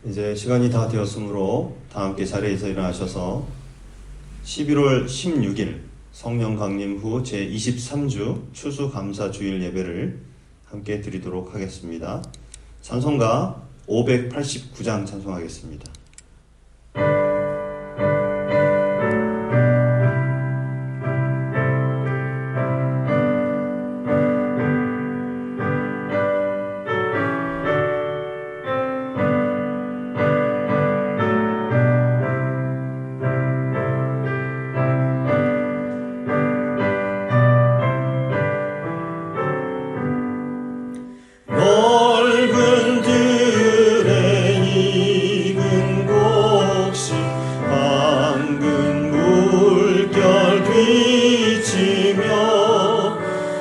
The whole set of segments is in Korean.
이제 시간이 다 되었으므로 다 함께 자리에서 일어나셔서 11월 16일 성령 강림 후 제23주 추수감사주일 예배를 함께 드리도록 하겠습니다. 찬송가 589장 찬송하겠습니다. 넓은 들에 익은 곡식 밝은 물결 비치며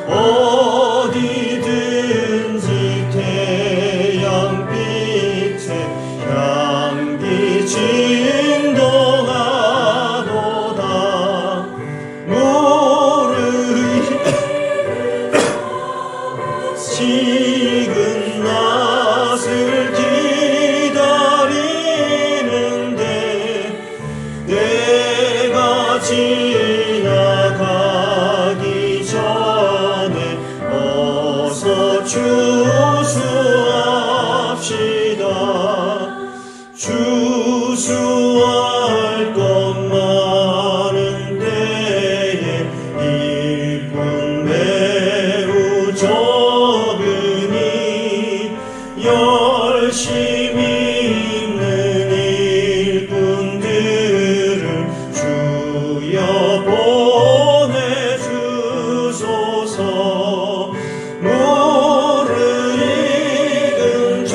어디든지 태양빛에 향기 진동하도다. 식은 낫을 기다리는데 내가 지나가기 전에 어서 추수합시다. 추수할 것 많은 데에 일꾼 매우 적으니 열심히 있는 일꾼들을 주여 보내주소서. 물을 익은 저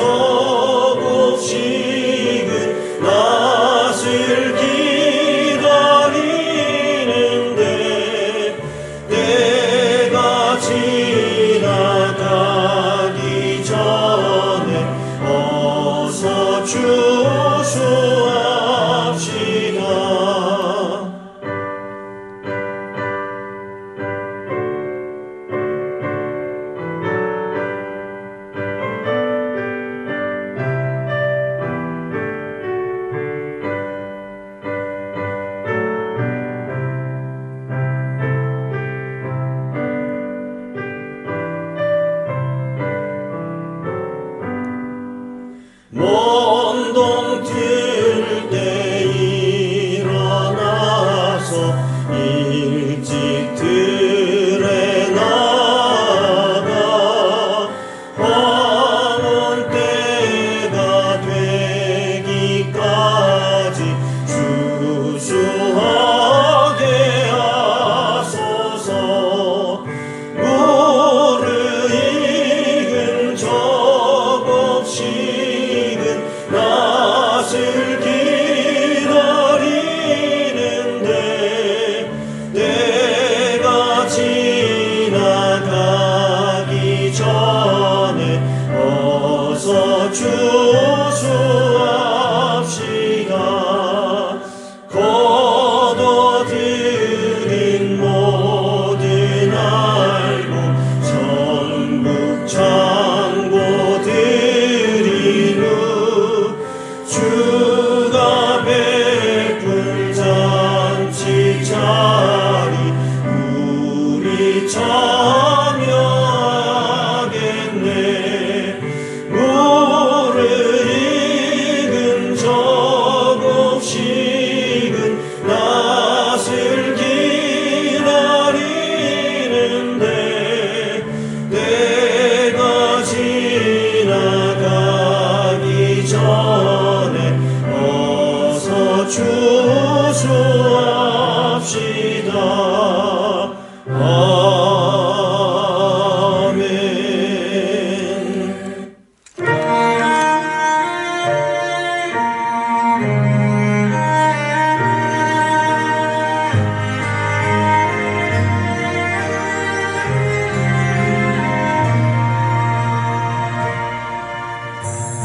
곡식은 낫을 기다리는데 내가 지나가기 전에 어서 추수합시다. 먼동 뜰 때 일어나서 일찍 들에 나가 황혼 때가 되기까지 추수하게 하소서. 물을 익은 저 곡식은 낫을 기다리는데 내가 지나가기 전에 어서 추수합시다. 거둬들인 모든 알고 전국 창고 드린 후 주가 베푼 잔치 자리 우리 참여하겠네. 물을 익은 저 곡식은 낫을 기다리는데 내가 지나가기 전에 어서 추수합시다. 아멘.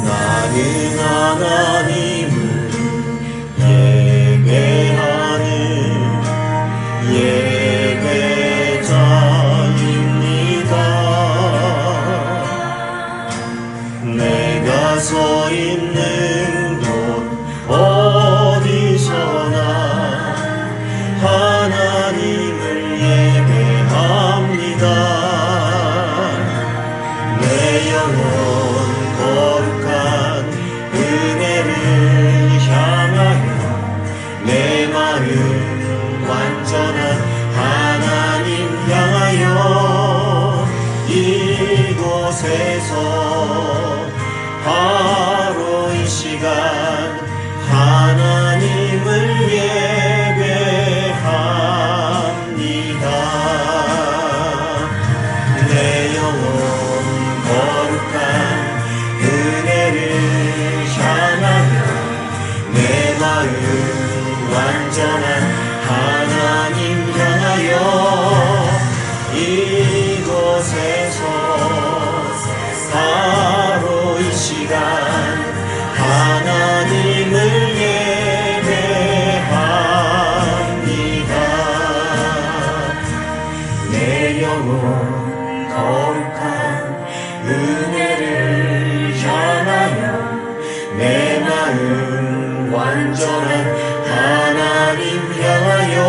나는 하나님을 예배하는 완전한 하나님 향하여 이곳에서 바로 이 시간 하나님을 예배합니다. 내 영혼 거룩한 은혜를 향하여 내 마음 완전한 하나님 향하여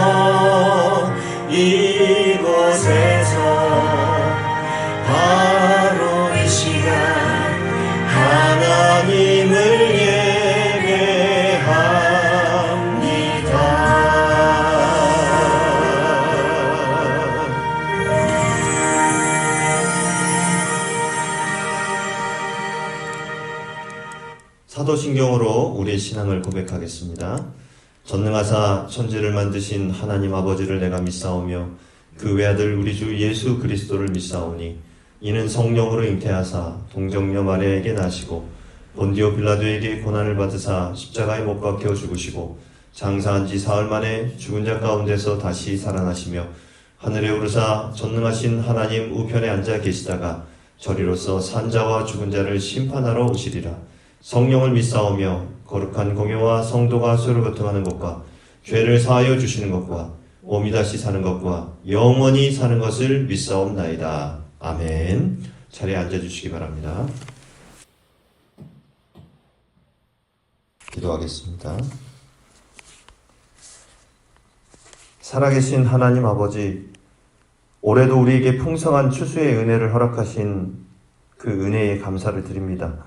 이곳에서 바로 이 시간 하나님을 예배합니다. 사도신경으로 우리의 신앙을 고백하겠습니다. 전능하사 천지를 만드신 하나님 아버지를 내가 믿사오며 그 외아들 우리 주 예수 그리스도를 믿사오니 이는 성령으로 잉태하사 동정녀 마리아에게 나시고 본디오 빌라도에게 고난을 받으사 십자가에 못 박혀 죽으시고 장사한 지 사흘 만에 죽은 자 가운데서 다시 살아나시며 하늘에 오르사 전능하신 하나님 우편에 앉아 계시다가 저리로서 산자와 죽은 자를 심판하러 오시리라. 성령을 믿사오며 거룩한 공예와 성도가 서로 교통하는 것과 죄를 사하여 주시는 것과 오미 다시 사는 것과 영원히 사는 것을 믿사옵나이다. 아멘. 자리에 앉아주시기 바랍니다. 기도하겠습니다. 살아계신 하나님 아버지, 올해도 우리에게 풍성한 추수의 은혜를 허락하신 그 은혜에 감사를 드립니다.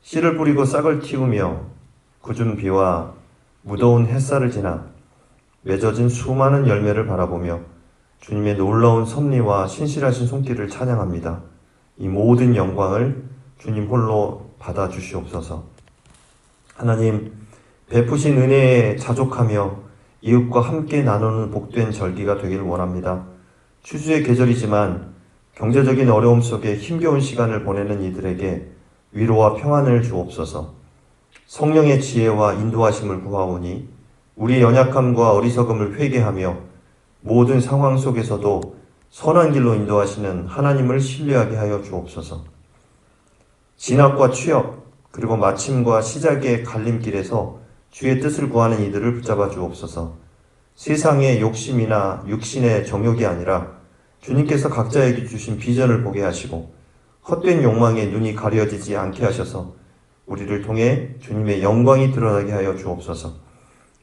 씨를 뿌리고 싹을 틔우며 굳은 비와 무더운 햇살을 지나 맺어진 수많은 열매를 바라보며 주님의 놀라운 섭리와 신실하신 손길을 찬양합니다. 이 모든 영광을 주님 홀로 받아주시옵소서. 하나님, 베푸신 은혜에 자족하며 이웃과 함께 나누는 복된 절기가 되기를 원합니다. 추수의 계절이지만 경제적인 어려움 속에 힘겨운 시간을 보내는 이들에게 위로와 평안을 주옵소서. 성령의 지혜와 인도하심을 구하오니 우리의 연약함과 어리석음을 회개하며 모든 상황 속에서도 선한 길로 인도하시는 하나님을 신뢰하게 하여 주옵소서. 진압과 취업, 그리고 마침과 시작의 갈림길에서 주의 뜻을 구하는 이들을 붙잡아 주옵소서. 세상의 욕심이나 육신의 정욕이 아니라 주님께서 각자에게 주신 비전을 보게 하시고 헛된 욕망에 눈이 가려지지 않게 하셔서 우리를 통해 주님의 영광이 드러나게 하여 주옵소서.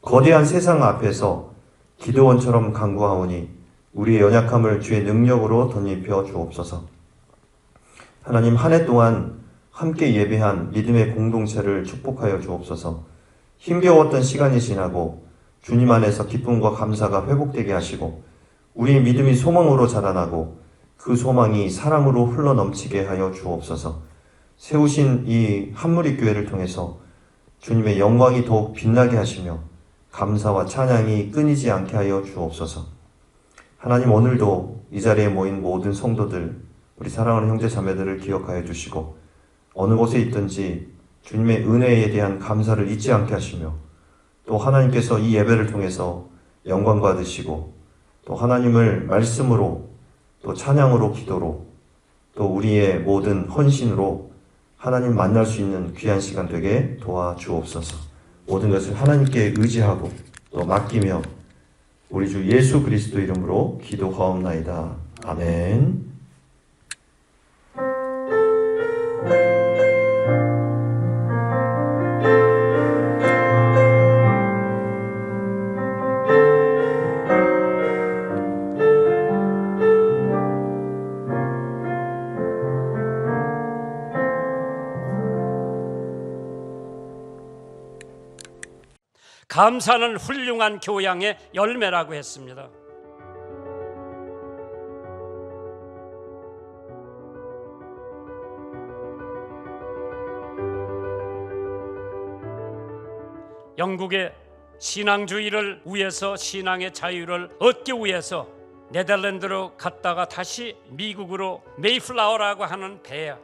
거대한 세상 앞에서 기드온처럼 간구하오니 우리의 연약함을 주의 능력으로 덧입혀 주옵소서. 하나님, 한 해 동안 함께 예배한 믿음의 공동체를 축복하여 주옵소서. 힘겨웠던 시간이 지나고 주님 안에서 기쁨과 감사가 회복되게 하시고 우리의 믿음이 소망으로 자라나고 그 소망이 사랑으로 흘러넘치게 하여 주옵소서. 세우신 이 한무리교회를 통해서 주님의 영광이 더욱 빛나게 하시며 감사와 찬양이 끊이지 않게 하여 주옵소서. 하나님, 오늘도 이 자리에 모인 모든 성도들, 우리 사랑하는 형제 자매들을 기억하여 주시고 어느 곳에 있든지 주님의 은혜에 대한 감사를 잊지 않게 하시며 또 하나님께서 이 예배를 통해서 영광 받으시고 또 하나님을 말씀으로 또 찬양으로 기도로 또 우리의 모든 헌신으로 하나님 만날 수 있는 귀한 시간 되게 도와주옵소서. 모든 것을 하나님께 의지하고 또 맡기며 우리 주 예수 그리스도 이름으로 기도하옵나이다. 아멘. 감사는 훌륭한 교양의 열매라고 했습니다. 영국의 신앙주의를 위해서, 신앙의 자유를 얻기 위해서 네덜란드로 갔다가 다시 미국으로 메이플라워라고 하는 배,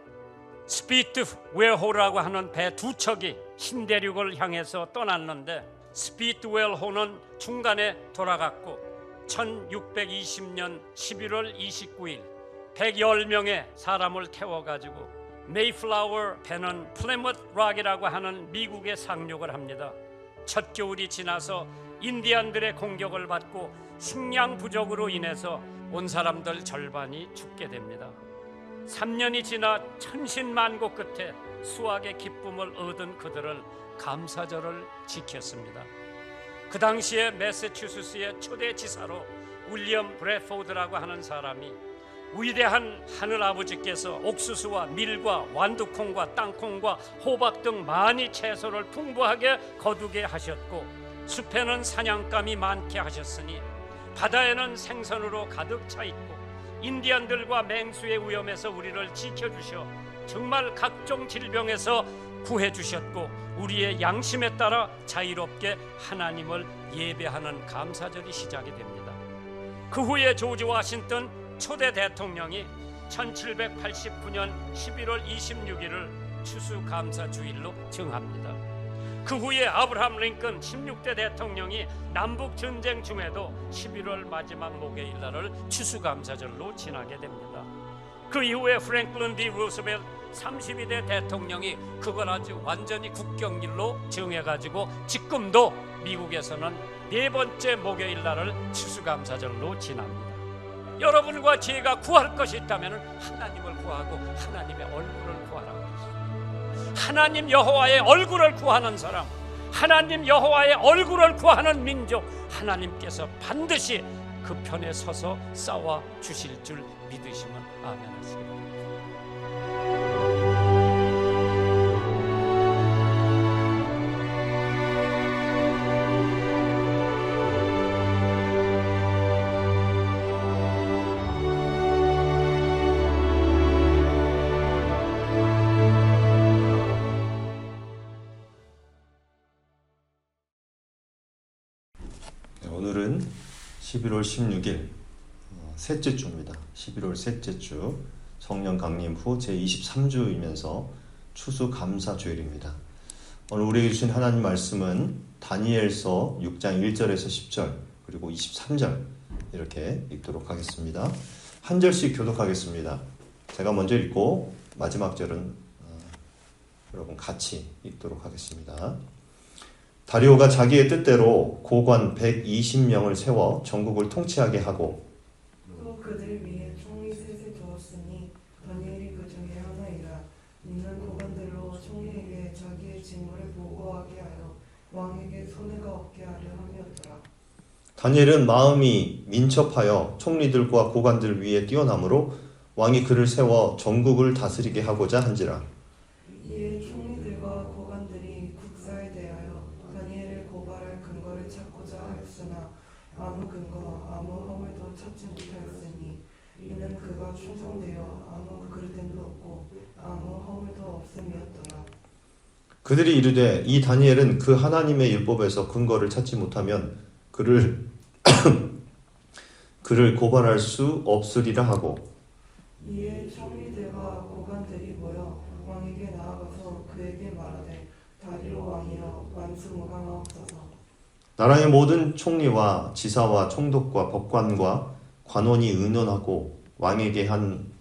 스피트 웨어호라고 하는 배 두 척이 흰 대륙을 향해서 떠났는데 스피트웰호는 중간에 돌아갔고 1620년 11월 29일 110명의 사람을 태워가지고 메이플라워 배는 플리머스 락이라고 하는 미국에 상륙을 합니다. 첫 겨울이 지나서 인디안들의 공격을 받고 식량 부족으로 인해서 온 사람들 절반이 죽게 됩니다. 3년이 지나 천신만고 끝에 수확의 기쁨을 얻은 그들은 감사절을 지켰습니다. 그 당시에 매사추세츠의 초대 지사로 윌리엄 브래포드라고 하는 사람이 위대한 하늘아버지께서 옥수수와 밀과 완두콩과 땅콩과 호박 등 많이 채소를 풍부하게 거두게 하셨고 숲에는 사냥감이 많게 하셨으니 바다에는 생선으로 가득 차 있고 인디안들과 맹수의 위험에서 우리를 지켜주셔 정말 각종 질병에서 구해주셨고 우리의 양심에 따라 자유롭게 하나님을 예배하는 감사절이 시작이 됩니다. 그 후에 조지 워싱턴 초대 대통령이 1789년 11월 26일을 추수감사주일로 정합니다. 그 후에 아브라함 링컨 16대 대통령이 남북전쟁 중에도 11월 마지막 목요일 날을 추수감사절로 지나게 됩니다. 그 이후에 프랭클린 D 루스벨트 32대 대통령이 그걸 아주 완전히 국경일로 정해가지고 지금도 미국에서는 네 번째 목요일 날을 추수감사절로 지납니다. 여러분과 제가 구할 것이 있다면 하나님을 구하고 하나님의 얼굴을 구하라고 했습니다. 하나님 여호와의 얼굴을 구하는 사람, 하나님 여호와의 얼굴을 구하는 민족, 하나님께서 반드시 그 편에 서서 싸워 주실 줄 믿으시면 아멘 하시기 바랍니다. 오늘은 11월 16일 셋째 주입니다. 11월 셋째 주 성령 강림 후 제23주이면서 추수감사주일입니다. 오늘 우리에게 주신 하나님 말씀은 다니엘서 6장 1절에서 10절 그리고 23절 이렇게 읽도록 하겠습니다. 한 절씩 교독하겠습니다. 제가 먼저 읽고 마지막 절은 여러분 같이 읽도록 하겠습니다. 다리오가 자기의 뜻대로 고관 120명을 세워 전국을 통치하게 하고 또 그들 위에 총리 셋을 두었으니 다니엘이 그 중에 하나이라. 이는 고관들로 총리에게 자기의 직무를 보고하게 하여 왕에게 손해가 없게 하려 함이었더라. 다니엘은 마음이 민첩하여 총리들과 고관들 위에 뛰어나므로 왕이 그를 세워 전국을 다스리게 하고자 한지라. 이에 총리들과 고관들이 국사에 대하여 다니엘을 고발할 근거를 찾고자 하였으나 아무 근거 아무 허물도 찾지 못하였으니 이는 그가 충성되어 아무 그릇됨도 없고 아무 허물도 없음이었더라. 그들이 이르되 이 다니엘은 그 하나님의 율법에서 근거를 찾지 못하면 그를 고발할 수 없으리라 하고 이에 총리들과 고관들이 모여 왕에게 나아가서 그에게 말하되 다리오 왕이여 만수무강하옵소서. 나라의 모든 총리와 지사와 총독과 법관과 관원이 의논하고 왕에게 한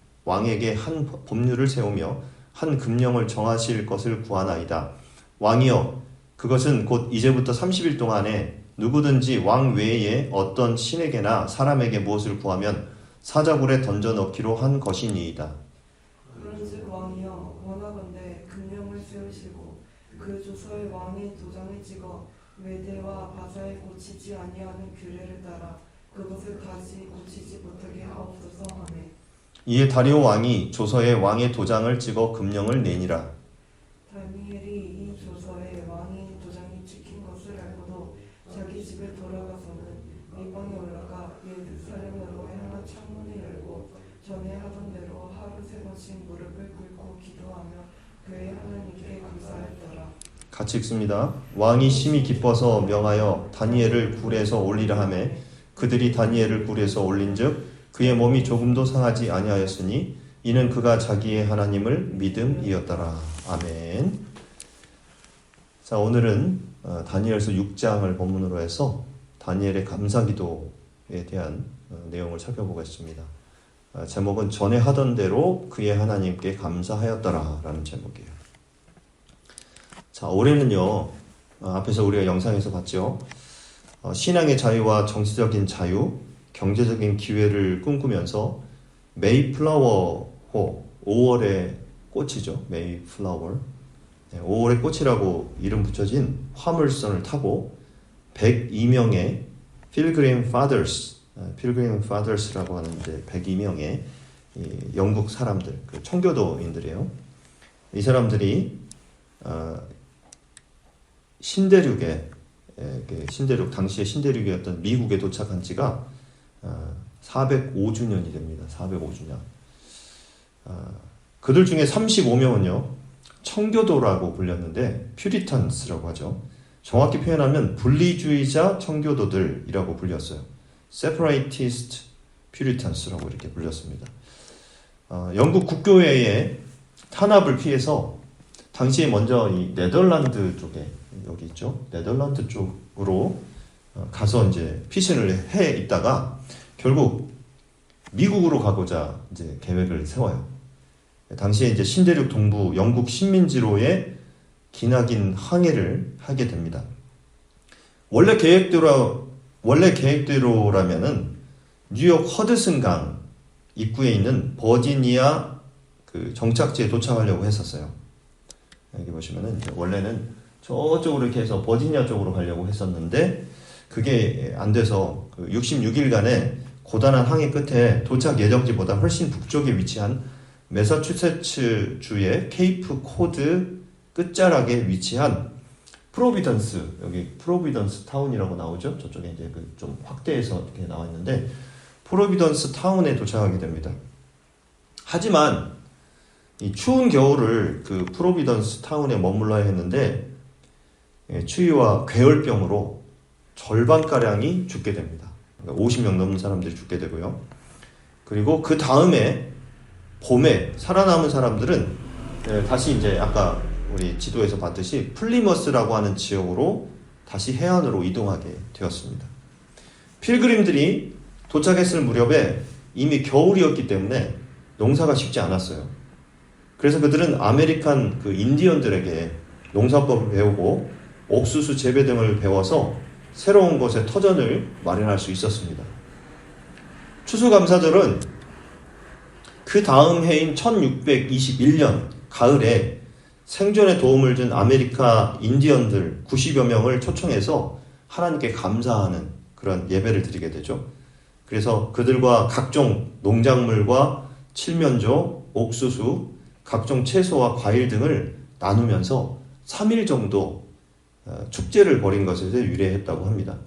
법률을 세우며 한 금령을 정하실 것을 구하나이다. 왕이여 그것은 곧 이제부터 30일 동안에 누구든지 왕 외에 어떤 신에게나 사람에게 무엇을 구하면 사자굴에 던져 넣기로 한 것이니이다. 그런즉 왕이여 원하건대 금령을 세우시고 그 조서에 왕의 도장을 찍어 메대와 바사에 고치지 아니하는 규례를 따라 그것을 다시 고치지 못하게 하옵소서 하매. 이에 다리오 왕이 조서에 왕의 도장을 찍어 금령을 내니라. 다니엘이 이 조서에 왕의 도장이 찍힌 것을 알고도 자기 집에 돌아가서는 이방에 올라가 예루살렘으로 향한 창문을 열고 전에 하던 대로 하루 세 번씩 무릎을 꿇고 기도하며 그의 하나님께 감사했더라. 같이 읽습니다. 왕이 심히 기뻐서 명하여 다니엘을 굴에서 올리라 하매 그들이 다니엘을 굴에서 올린즉 그의 몸이 조금도 상하지 아니하였으니 이는 그가 자기의 하나님을 믿음이었더라. 아멘. 자, 오늘은 다니엘서 6장을 본문으로 해서 다니엘의 감사기도에 대한 내용을 살펴보겠습니다. 제목은 전에 하던 대로 그의 하나님께 감사하였더라 라는 제목이에요. 자, 올해는요, 앞에서 우리가 영상에서 봤죠. 신앙의 자유와 정치적인 자유, 경제적인 기회를 꿈꾸면서 메이플라워호, 5월의 꽃이죠. 메이플라워. 5월의 꽃이라고 이름 붙여진 화물선을 타고 102명의 필그림 파더스라고 하는 이제 102명의 영국 사람들, 그 청교도인들이에요. 이 사람들이 신대륙 당시의 신대륙이었던 미국에 도착한 지가 405주년이 됩니다. 405주년. 그들 중에 35명은요. 청교도라고 불렸는데 퓨리탄스라고 하죠. 정확히 표현하면 분리주의자 청교도들이라고 불렸어요. Separatist Puritans라고 이렇게 불렸습니다. 영국 국교회의 탄압을 피해서 당시에 먼저 이 네덜란드 쪽에 여기 있죠. 네덜란드 쪽으로 가서 이제 피신을 해 있다가 결국 미국으로 가고자 이제 계획을 세워요. 당시에 이제 신대륙 동부 영국 식민지로의 기나긴 항해를 하게 됩니다. 원래 계획대로라면은 뉴욕 허드슨강 입구에 있는 버지니아 그 정착지에 도착하려고 했었어요. 여기 보시면은 이제 원래는 저쪽으로 이렇게 해서 버지니아 쪽으로 가려고 했었는데 그게 안 돼서 66일간의 고단한 항해 끝에 도착 예정지보다 훨씬 북쪽에 위치한 매사추세츠 주의 케이프 코드 끝자락에 위치한 프로비던스, 여기 프로비던스 타운이라고 나오죠. 저쪽에 이제 좀 확대해서 이렇게 나와 있는데 프로비던스 타운에 도착하게 됩니다. 하지만 이 추운 겨울을 그 프로비던스 타운에 머물러야 했는데 추위와 괴열병으로 절반가량이 죽게 됩니다. 그러니까 50명 넘는 사람들이 죽게 되고요. 그리고 그 다음에 봄에 살아남은 사람들은 다시 이제 아까 우리 지도에서 봤듯이 플리머스라고 하는 지역으로 다시 해안으로 이동하게 되었습니다. 필그림들이 도착했을 무렵에 이미 겨울이었기 때문에 농사가 쉽지 않았어요. 그래서 그들은 아메리칸 그 인디언들에게 농사법을 배우고 옥수수 재배 등을 배워서 새로운 곳에 터전을 마련할 수 있었습니다. 추수감사절은 그 다음 해인 1621년 가을에 생존에 도움을 준 아메리카 인디언들 90여 명을 초청해서 하나님께 감사하는 그런 예배를 드리게 되죠. 그래서 그들과 각종 농작물과 칠면조, 옥수수, 각종 채소와 과일 등을 나누면서 3일 정도 축제를 벌인 것에 유래했다고 합니다.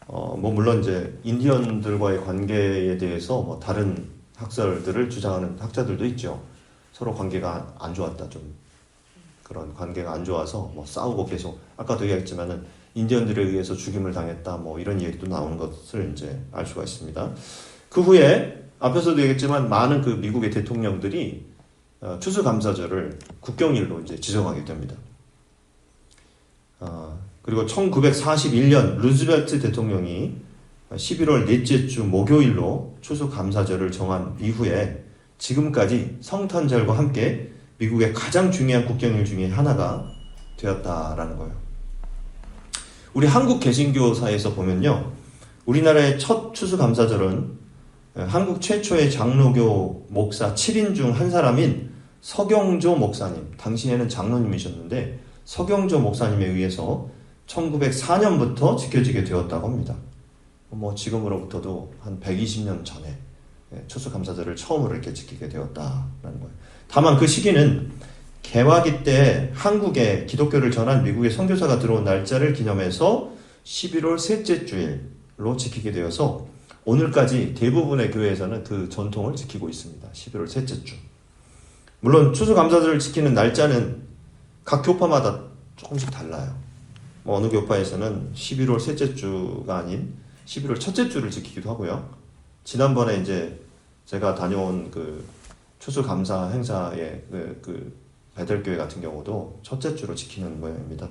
물론 이제 인디언들과의 관계에 대해서 다른 학설들을 주장하는 학자들도 있죠. 서로 관계가 안 좋았다, 좀 그런 관계가 안 좋아서 싸우고 계속 아까도 얘기했지만은 인디언들에 의해서 죽임을 당했다, 이런 얘기도 나오는 것을 이제 알 수가 있습니다. 그 후에 앞에서도 얘기했지만 많은 그 미국의 대통령들이 추수감사절을 국경일로 이제 지정하게 됩니다. 그리고 1941년 루즈벨트 대통령이 11월 넷째 주 목요일로 추수감사절을 정한 이후에 지금까지 성탄절과 함께 미국의 가장 중요한 국경일 중에 하나가 되었다라는 거예요. 우리 한국 개신교사에서 보면요, 우리나라의 첫 추수감사절은 한국 최초의 장로교 목사 7인 중 한 사람인 서경조 목사님, 당시에는 장로님이셨는데 서경조 목사님에 의해서 1904년부터 지켜지게 되었다고 합니다. 지금으로부터도 한 120년 전에 추수감사절을 처음으로 이렇게 지키게 되었다라는 거예요. 다만 그 시기는 개화기 때 한국에 기독교를 전한 미국의 선교사가 들어온 날짜를 기념해서 11월 셋째 주일로 지키게 되어서 오늘까지 대부분의 교회에서는 그 전통을 지키고 있습니다. 11월 셋째 주. 물론 추수감사절을 지키는 날짜는 각 교파마다 조금씩 달라요. 어느 교파에서는 11월 셋째 주가 아닌 11월 첫째 주를 지키기도 하고요. 지난번에 이제 제가 다녀온 그 추수감사 행사에 그 베들교회 같은 경우도 첫째 주로 지키는 모양입니다.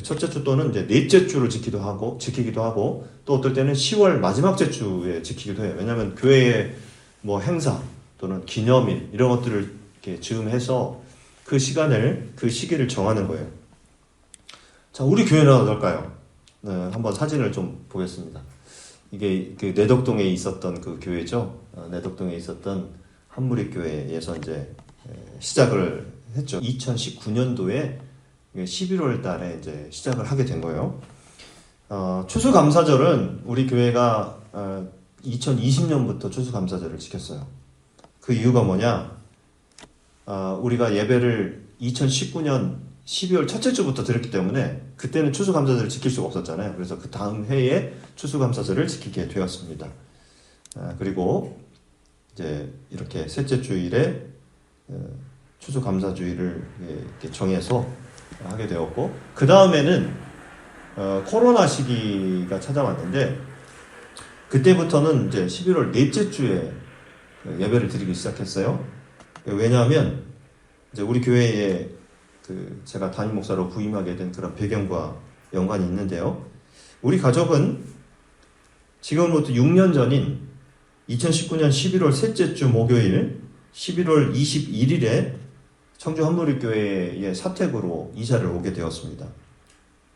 첫째 주 또는 이제 넷째 주로 지키기도 하고 또 어떨 때는 10월 마지막 주에 지키기도 해요. 왜냐하면 교회의 뭐 행사 또는 기념일 이런 것들을 이렇게 즈음해서 그 시기를 정하는 거예요. 자, 우리 교회는 어떨까요? 네, 한번 사진을 좀 보겠습니다. 이게 그 내덕동에 있었던 그 교회죠. 내덕동에 있었던 한무리교회에서 이제 시작을 했죠. 2019년도에 11월 달에 이제 시작을 하게 된 거예요. 추수감사절은 우리 교회가 2020년부터 추수감사절을 지켰어요. 그 이유가 뭐냐? 우리가 예배를 2019년 12월 첫째 주부터 드렸기 때문에 그때는 추수감사절을 지킬 수가 없었잖아요. 그래서 그 다음 해에 추수감사절을 지키게 되었습니다. 그리고 이제 이렇게 셋째 주일에 추수감사주일을 이렇게 정해서 하게 되었고, 그 다음에는 코로나 시기가 찾아왔는데 그때부터는 이제 11월 넷째 주에 예배를 드리기 시작했어요. 왜냐하면 이제 우리 교회에 제가 담임 목사로 부임하게 된 그런 배경과 연관이 있는데요. 우리 가족은 지금부터 6년 전인 2019년 11월 셋째 주 목요일 11월 21일에 청주 한무리교회의 사택으로 이사를 오게 되었습니다.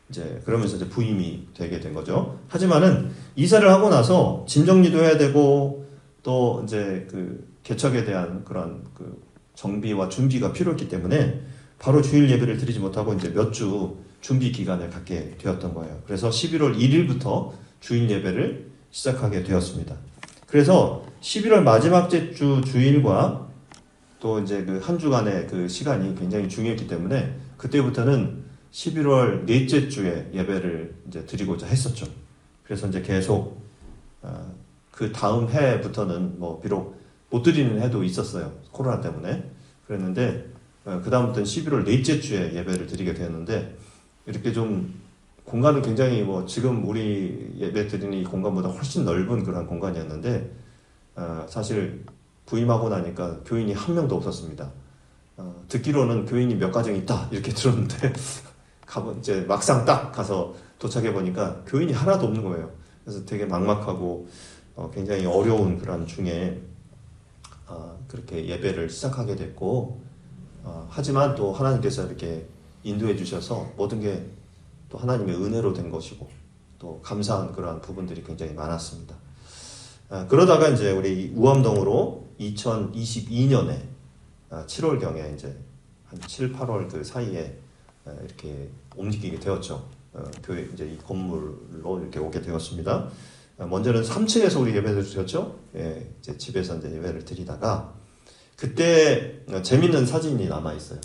이제 그러면서 이제 부임이 되게 된 거죠. 하지만은 이사를 하고 나서 짐 정리도 해야 되고 또 이제 그 개척에 대한 그런 그 정비와 준비가 필요했기 때문에 바로 주일 예배를 드리지 못하고 이제 몇 주 준비 기간을 갖게 되었던 거예요. 그래서 11월 1일부터 주일 예배를 시작하게 되었습니다. 그래서 11월 마지막 주 주일과 또 이제 그 한 주간의 그 시간이 굉장히 중요했기 때문에 그때부터는 11월 넷째 주에 예배를 이제 드리고자 했었죠. 그래서 이제 계속 그 다음 해부터는 뭐 비록 못 드리는 해도 있었어요. 코로나 때문에. 그랬는데 그 다음부터는 11월 넷째 주에 예배를 드리게 되었는데 이렇게 좀 공간은 굉장히 뭐 지금 우리 예배 드리는 이 공간보다 훨씬 넓은 그런 공간이었는데 사실 부임하고 나니까 교인이 한 명도 없었습니다. 듣기로는 교인이 몇 가정 있다 이렇게 들었는데 이제 막상 딱 가서 도착해 보니까 교인이 하나도 없는 거예요. 그래서 되게 막막하고 굉장히 어려운 그런 중에 그렇게 예배를 시작하게 됐고 하지만 또 하나님께서 이렇게 인도해 주셔서 모든 게 또 하나님의 은혜로 된 것이고 또 감사한 그러한 부분들이 굉장히 많았습니다. 그러다가 이제 우리 우암동으로 2022년에 7월경에 이제 한 7, 8월 그 사이에 이렇게 옮기게 되었죠. 교회 이제 이 건물로 이렇게 오게 되었습니다. 먼저는 3층에서 우리 예배를 드렸죠. 예, 이제 집에서 이제 예배를 드리다가 그때 재밌는 사진이 남아 있어요.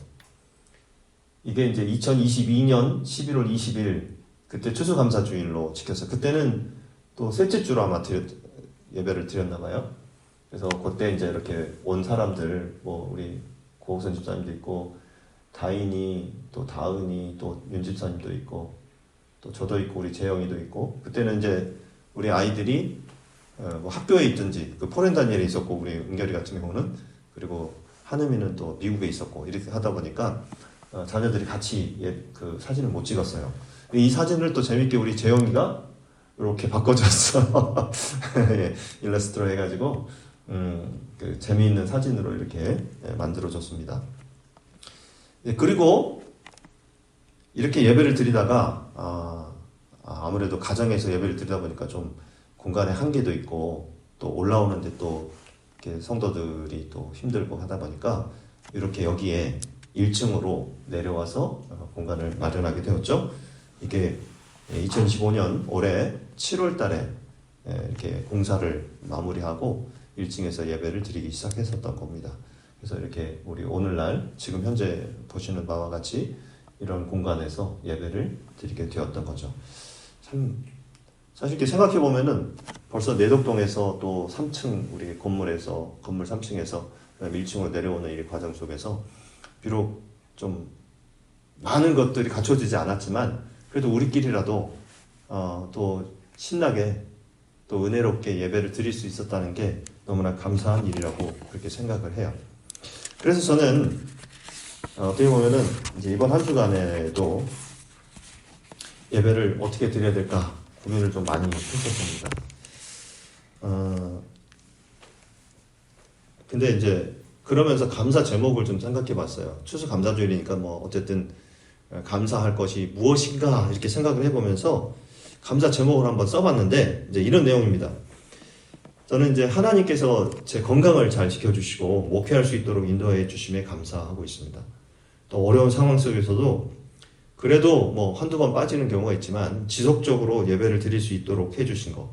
이게 이제 2022년 11월 20일 그때 추수감사주일로 지켰어요. 그때는 또 셋째 주로 아마 예배를 드렸나 봐요. 그래서 그때 이제 이렇게 온 사람들 뭐 우리 고옥선 집사님도 있고 다인이 또 다은이 또 윤 집사님도 있고 또 저도 있고 우리 재영이도 있고 그때는 이제 우리 아이들이 뭐 학교에 있든지 그 포렌 다니엘에 있었고 우리 은결이 같은 경우는 그리고 한음이는 또 미국에 있었고 이렇게 하다 보니까 자녀들이 같이 그 사진을 못 찍었어요. 이 사진을 또 재밌게 우리 재영이가 이렇게 바꿔줬어. 예, 일러스트로 해가지고 그 재미있는 사진으로 이렇게 만들어줬습니다. 예, 그리고 이렇게 예배를 드리다가 아무래도 가정에서 예배를 드리다 보니까 좀 공간의 한계도 있고 또 올라오는데 또 이렇게 성도들이 또 힘들고 하다 보니까 이렇게 여기에 1층으로 내려와서 공간을 마련하게 되었죠. 이게 2015년 올해 7월 달에 이렇게 공사를 마무리하고 1층에서 예배를 드리기 시작했었던 겁니다. 그래서 이렇게 우리 오늘날 지금 현재 보시는 바와 같이 이런 공간에서 예배를 드리게 되었던 거죠. 참 사실 이렇게 생각해 보면은 벌써 내덕동에서 또 3층 우리 건물 3층에서 1층으로 내려오는 이 과정 속에서 비록 좀 많은 것들이 갖춰지지 않았지만 그래도 우리끼리라도 또 신나게 또 은혜롭게 예배를 드릴 수 있었다는 게 너무나 감사한 일이라고 그렇게 생각을 해요. 그래서 저는 어떻게 보면은 이제 이번 한 주간에도 예배를 어떻게 드려야 될까 고민을 좀 많이 했었습니다. 근데 이제 그러면서 감사 제목을 좀 생각해 봤어요. 추수 감사주일이니까 뭐 어쨌든 감사할 것이 무엇인가 이렇게 생각을 해보면서 감사 제목을 한번 써봤는데 이제 이런 내용입니다. 저는 이제 하나님께서 제 건강을 잘 지켜주시고 목회할 수 있도록 인도해 주심에 감사하고 있습니다. 또 어려운 상황 속에서도 그래도 뭐 한두 번 빠지는 경우가 있지만 지속적으로 예배를 드릴 수 있도록 해주신 것,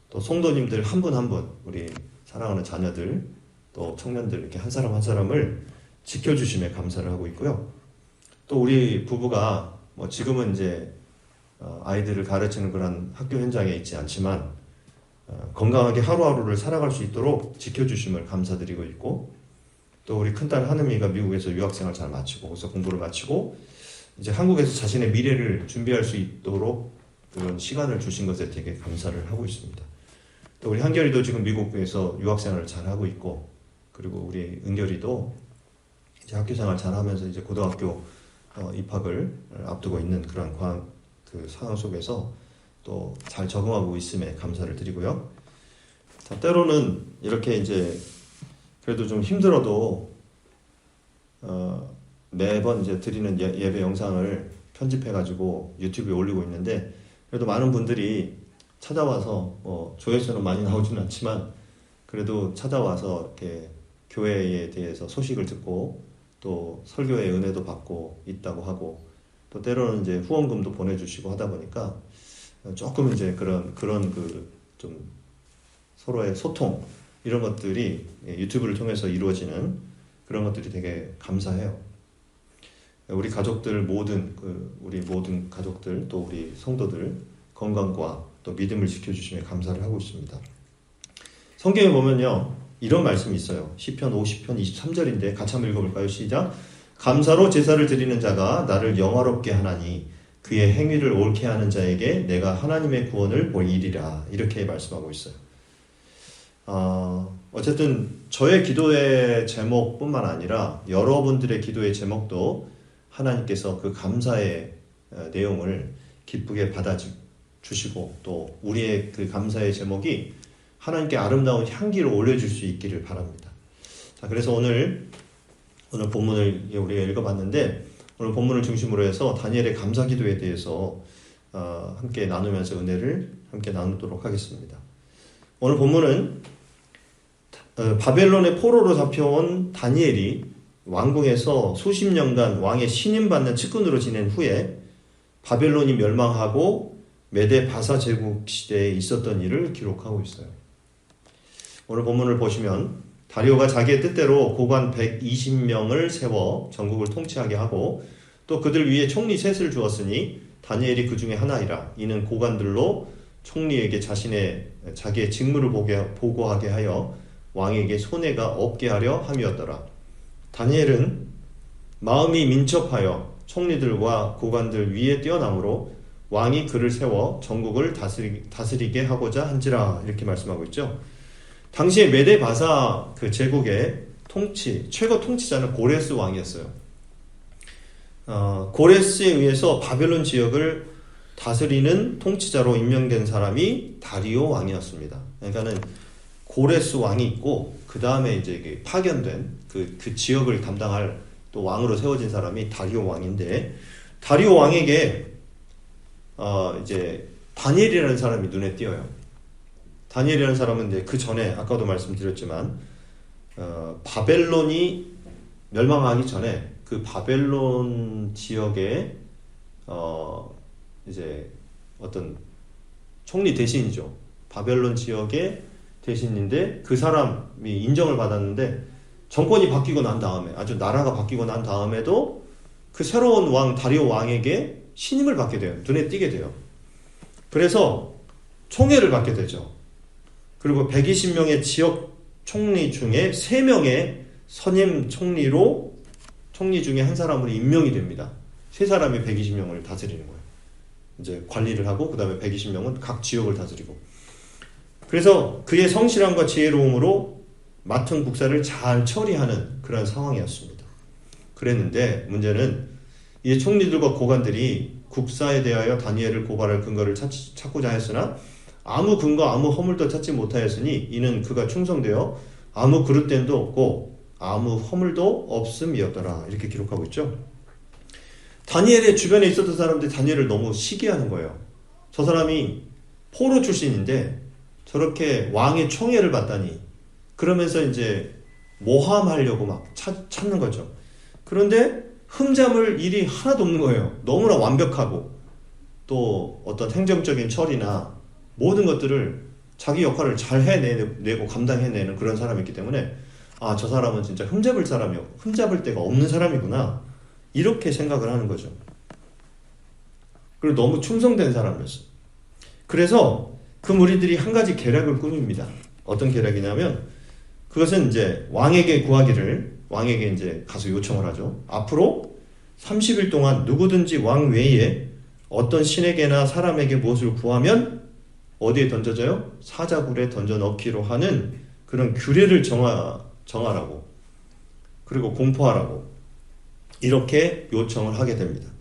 또 성도님들 한 분 한 분, 우리 사랑하는 자녀들, 또 청년들 이렇게 한 사람 한 사람을 지켜주심에 감사를 하고 있고요. 또 우리 부부가 뭐 지금은 이제 아이들을 가르치는 그런 학교 현장에 있지 않지만 건강하게 하루하루를 살아갈 수 있도록 지켜주심을 감사드리고 있고, 또 우리 큰딸 하늘이가 미국에서 유학생활 잘 마치고 거기서 공부를 마치고 이제 한국에서 자신의 미래를 준비할 수 있도록 그런 시간을 주신 것에 되게 감사를 하고 있습니다. 또 우리 한결이도 지금 미국에서 유학생활을 잘 하고 있고, 그리고 우리 은결이도 이제 학교생활 잘 하면서 이제 고등학교 입학을 앞두고 있는 그런 그 상황 속에서 또 잘 적응하고 있음에 감사를 드리고요. 자, 때로는 이렇게 이제 그래도 좀 힘들어도 매번 이제 드리는 예배 영상을 편집해가지고 유튜브에 올리고 있는데, 그래도 많은 분들이 찾아와서 조회수는 많이 나오지는 않지만 그래도 찾아와서 이렇게 교회에 대해서 소식을 듣고 또 설교의 은혜도 받고 있다고 하고, 또 때로는 이제 후원금도 보내주시고 하다 보니까 조금 이제 그런 그 좀 서로의 소통 이런 것들이 유튜브를 통해서 이루어지는 그런 것들이 되게 감사해요. 우리 가족들 우리 모든 가족들 또 우리 성도들 건강과 또 믿음을 지켜주심에 감사를 하고 있습니다. 성경에 보면요 이런 말씀이 있어요. 시편 50편 23절인데 같이 한번 읽어볼까요? 시작. 감사로 제사를 드리는 자가 나를 영화롭게 하나니 그의 행위를 옳게 하는 자에게 내가 하나님의 구원을 보이리라. 이렇게 말씀하고 있어요. 어쨌든 저의 기도의 제목뿐만 아니라 여러분들의 기도의 제목도 하나님께서 그 감사의 내용을 기쁘게 받아주시고 또 우리의 그 감사의 제목이 하나님께 아름다운 향기를 올려줄 수 있기를 바랍니다. 자, 그래서 오늘 본문을 우리가 읽어봤는데 오늘 본문을 중심으로 해서 다니엘의 감사 기도에 대해서 함께 나누면서 은혜를 함께 나누도록 하겠습니다. 오늘 본문은 바벨론의 포로로 잡혀온 다니엘이 왕궁에서 수십 년간 왕의 신임받는 측근으로 지낸 후에 바벨론이 멸망하고 메데 바사 제국 시대에 있었던 일을 기록하고 있어요. 오늘 본문을 보시면 다리오가 자기의 뜻대로 고관 120명을 세워 전국을 통치하게 하고 또 그들 위에 총리 셋을 주었으니 다니엘이 그 중에 하나이라. 이는 고관들로 총리에게 자기의 직무를 보고하게 하여 왕에게 손해가 없게 하려 함이었더라. 다니엘은 마음이 민첩하여 총리들과 고관들 위에 뛰어남으로 왕이 그를 세워 전국을 다스리게 하고자 한지라. 이렇게 말씀하고 있죠. 당시에 메데 바사 그 제국의 최고 통치자는 고레스 왕이었어요. 고레스에 의해서 바벨론 지역을 다스리는 통치자로 임명된 사람이 다리오 왕이었습니다. 그러니까는 고레스 왕이 있고 그 다음에 이제 파견된 그 지역을 담당할 또 왕으로 세워진 사람이 다리오 왕인데, 다리오 왕에게 이제 다니엘이라는 사람이 눈에 띄어요. 다니엘이라는 사람은 이제 그 전에 아까도 말씀드렸지만 바벨론이 멸망하기 전에 그 바벨론 지역에 이제 어떤 총리 대신이죠. 바벨론 지역의 대신인데 그 사람이 인정을 받았는데 정권이 바뀌고 난 다음에 아주 나라가 바뀌고 난 다음에도 그 새로운 왕 다리오 왕에게 신임을 받게 돼요. 눈에 띄게 돼요. 그래서 총애를 받게 되죠. 그리고 120명의 지역 총리 중에 3명의 선임 총리 중에 한 사람으로 임명이 됩니다. 3사람이 120명을 다스리는 거예요. 이제 관리를 하고 그 다음에 120명은 각 지역을 다스리고. 그래서 그의 성실함과 지혜로움으로 맡은 국사를 잘 처리하는 그런 상황이었습니다. 그랬는데 문제는 이 총리들과 고관들이 국사에 대하여 다니엘을 고발할 근거를 찾고자 했으나 아무 근거 아무 허물도 찾지 못하였으니 이는 그가 충성되어 아무 그릇됨도 없고 아무 허물도 없음이었더라. 이렇게 기록하고 있죠. 다니엘의 주변에 있었던 사람들이 다니엘을 너무 시기하는 거예요. 저 사람이 포로 출신인데 저렇게 왕의 총애를 받다니, 그러면서 이제 모함하려고 막 찾는 거죠. 그런데 흠잡을 일이 하나도 없는 거예요. 너무나 완벽하고 또 어떤 행정적인 처리나 모든 것들을 자기 역할을 잘 해내고 감당해내는 그런 사람이기 때문에 아, 저 사람은 진짜 흠잡을 데가 없는 사람이구나, 이렇게 생각을 하는 거죠. 그리고 너무 충성된 사람이었어요. 그래서 그 무리들이 한 가지 계략을 꾸밉니다. 어떤 계략이냐면 그것은 이제 왕에게 이제 가서 요청을 하죠. 앞으로 30일 동안 누구든지 왕 외에 어떤 신에게나 사람에게 무엇을 구하면 어디에 던져져요? 사자굴에 던져 넣기로 하는 그런 규례를 정하라고, 그리고 공포하라고 이렇게 요청을 하게 됩니다.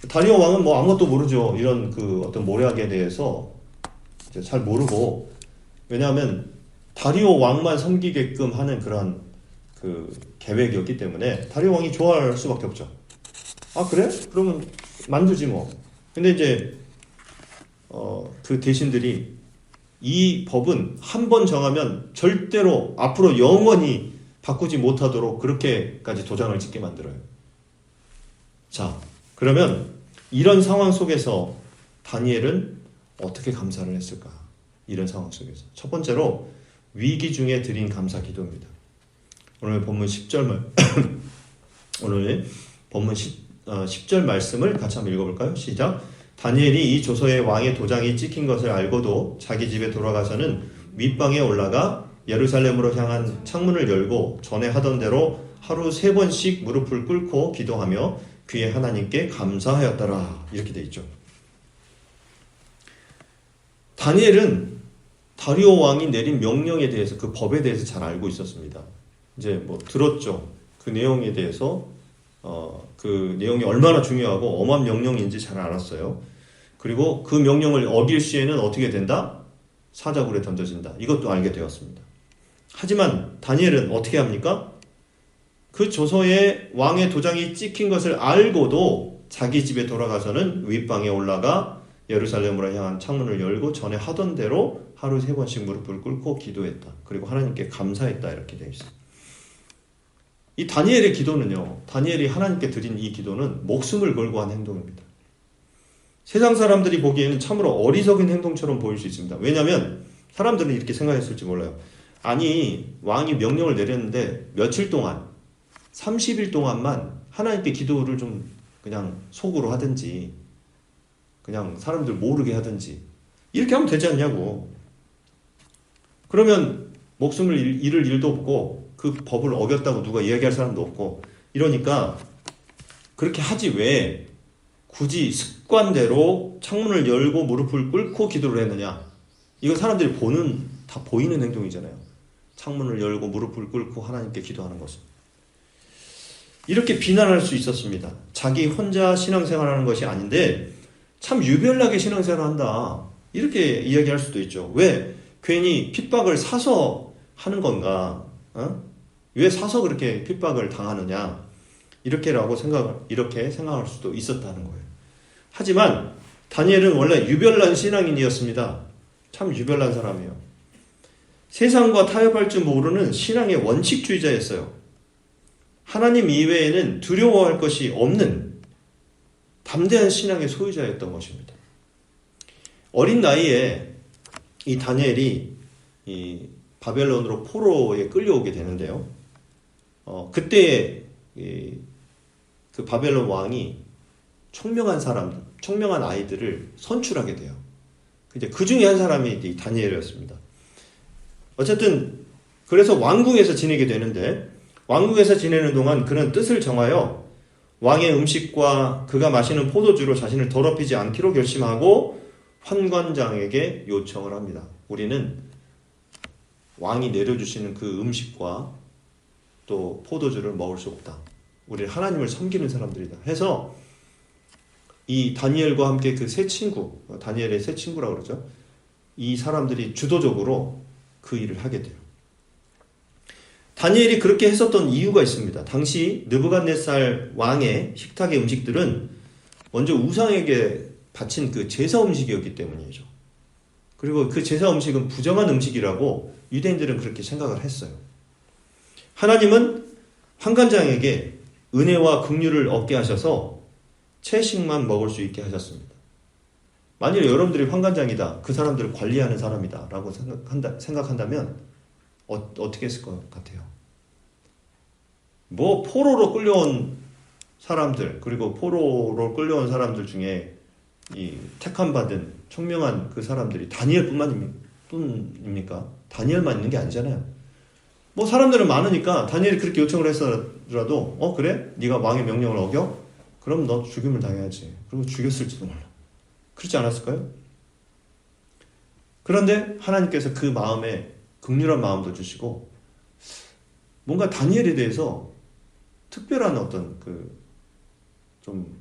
다리오 왕은 뭐 아무것도 모르죠. 이런 그 어떤 모략에 대해서 이제 잘 모르고, 왜냐하면 다리오 왕만 섬기게끔 하는 그런 그 계획이었기 때문에 다리오 왕이 좋아할 수밖에 없죠. 아, 그래? 그러면 만두지 뭐. 근데 이제 그 대신들이 이 법은 한 번 정하면 절대로 앞으로 영원히 바꾸지 못하도록 그렇게까지 도장을 찍게 만들어요. 자, 그러면 이런 상황 속에서 다니엘은 어떻게 감사를 했을까? 이런 상황 속에서 첫 번째로 위기 중에 드린 감사 기도입니다. 오늘 본문 10절 말씀을 같이 한번 읽어볼까요? 시작. 다니엘이 이 조서에 왕의 도장이 찍힌 것을 알고도 자기 집에 돌아가서는 윗방에 올라가 예루살렘으로 향한 창문을 열고 전에 하던 대로 하루 3번씩 무릎을 꿇고 기도하며 그의 하나님께 감사하였더라. 이렇게 돼 있죠. 다니엘은 다리오 왕이 내린 명령에 대해서, 그 법에 대해서 잘 알고 있었습니다. 이제 뭐 들었죠. 그 내용에 대해서 그 내용이 얼마나 중요하고 엄한 명령인지 잘 알았어요. 그리고 그 명령을 어길 시에는 어떻게 된다? 사자굴에 던져진다. 이것도 알게 되었습니다. 하지만 다니엘은 어떻게 합니까? 그 조서에 왕의 도장이 찍힌 것을 알고도 자기 집에 돌아가서는 윗방에 올라가 예루살렘으로 향한 창문을 열고 전에 하던 대로 하루 3번씩 무릎을 꿇고 기도했다. 그리고 하나님께 감사했다. 이렇게 되어 있습니다. 이 다니엘의 기도는요, 다니엘이 하나님께 드린 이 기도는 목숨을 걸고 한 행동입니다. 세상 사람들이 보기에는 참으로 어리석은 행동처럼 보일 수 있습니다. 왜냐하면 사람들은 이렇게 생각했을지 몰라요. 아니, 왕이 명령을 내렸는데 며칠 동안, 30일 동안만 하나님께 기도를 좀 그냥 속으로 하든지 그냥 사람들 모르게 하든지 이렇게 하면 되지 않냐고. 그러면 목숨을 잃을 일도 없고 그 법을 어겼다고 누가 이야기할 사람도 없고, 이러니까 그렇게 하지 왜 굳이 습관대로 창문을 열고 무릎을 꿇고 기도를 했느냐. 이거 사람들이 다 보이는 행동이잖아요. 창문을 열고 무릎을 꿇고 하나님께 기도하는 것은. 이렇게 비난할 수 있었습니다. 자기 혼자 신앙생활하는 것이 아닌데 참 유별나게 신앙생활한다, 이렇게 이야기할 수도 있죠. 왜? 괜히 핍박을 사서 하는 건가? 왜 사서 그렇게 핍박을 당하느냐? 이렇게 생각할 수도 있었다는 거예요. 하지만 다니엘은 원래 유별난 신앙인이었습니다. 참 유별난 사람이에요. 세상과 타협할 줄 모르는 신앙의 원칙주의자였어요. 하나님 이외에는 두려워할 것이 없는 담대한 신앙의 소유자였던 것입니다. 어린 나이에 이 다니엘이 이 바벨론으로 포로에 끌려오게 되는데요. 그때 그 바벨론 왕이 총명한 아이들을 선출하게 돼요. 이제 그 중에 한 사람이 이 다니엘이었습니다. 어쨌든 그래서 왕궁에서 지내게 되는데, 왕궁에서 지내는 동안 그는 뜻을 정하여 왕의 음식과 그가 마시는 포도주로 자신을 더럽히지 않기로 결심하고 환관장에게 요청을 합니다. 우리는 왕이 내려주시는 그 음식과 또 포도주를 먹을 수 없다. 우리 하나님을 섬기는 사람들이다 해서 이 다니엘과 함께 그 세 친구, 다니엘의 세 친구라고 그러죠. 이 사람들이 주도적으로 그 일을 하게 돼요. 다니엘이 그렇게 했었던 이유가 있습니다. 당시 느부갓네살 왕의 식탁의 음식들은 먼저 우상에게 바친 그 제사 음식이었기 때문이죠. 그리고 그 제사 음식은 부정한 음식이라고 유대인들은 그렇게 생각을 했어요. 하나님은 환관장에게 은혜와 긍휼을 얻게 하셔서 채식만 먹을 수 있게 하셨습니다. 만일 여러분들이 환관장이다, 그 사람들을 관리하는 사람이다 라고 생각한다면 어떻게 했을 것 같아요? 뭐 포로로 끌려온 사람들, 그리고 포로로 끌려온 사람들 중에 이 택함받은 청명한 그 사람들이 다니엘뿐입니까? 다니엘만 있는 게 아니잖아요. 뭐 사람들은 많으니까 다니엘이 그렇게 요청을 했어라도 그래? 네가 왕의 명령을 어겨? 그럼 너 죽임을 당해야지. 그리고 죽였을지도 몰라. 그렇지 않았을까요? 그런데 하나님께서 그 마음에 긍휼한 마음도 주시고 뭔가 다니엘에 대해서 특별한 어떤 좀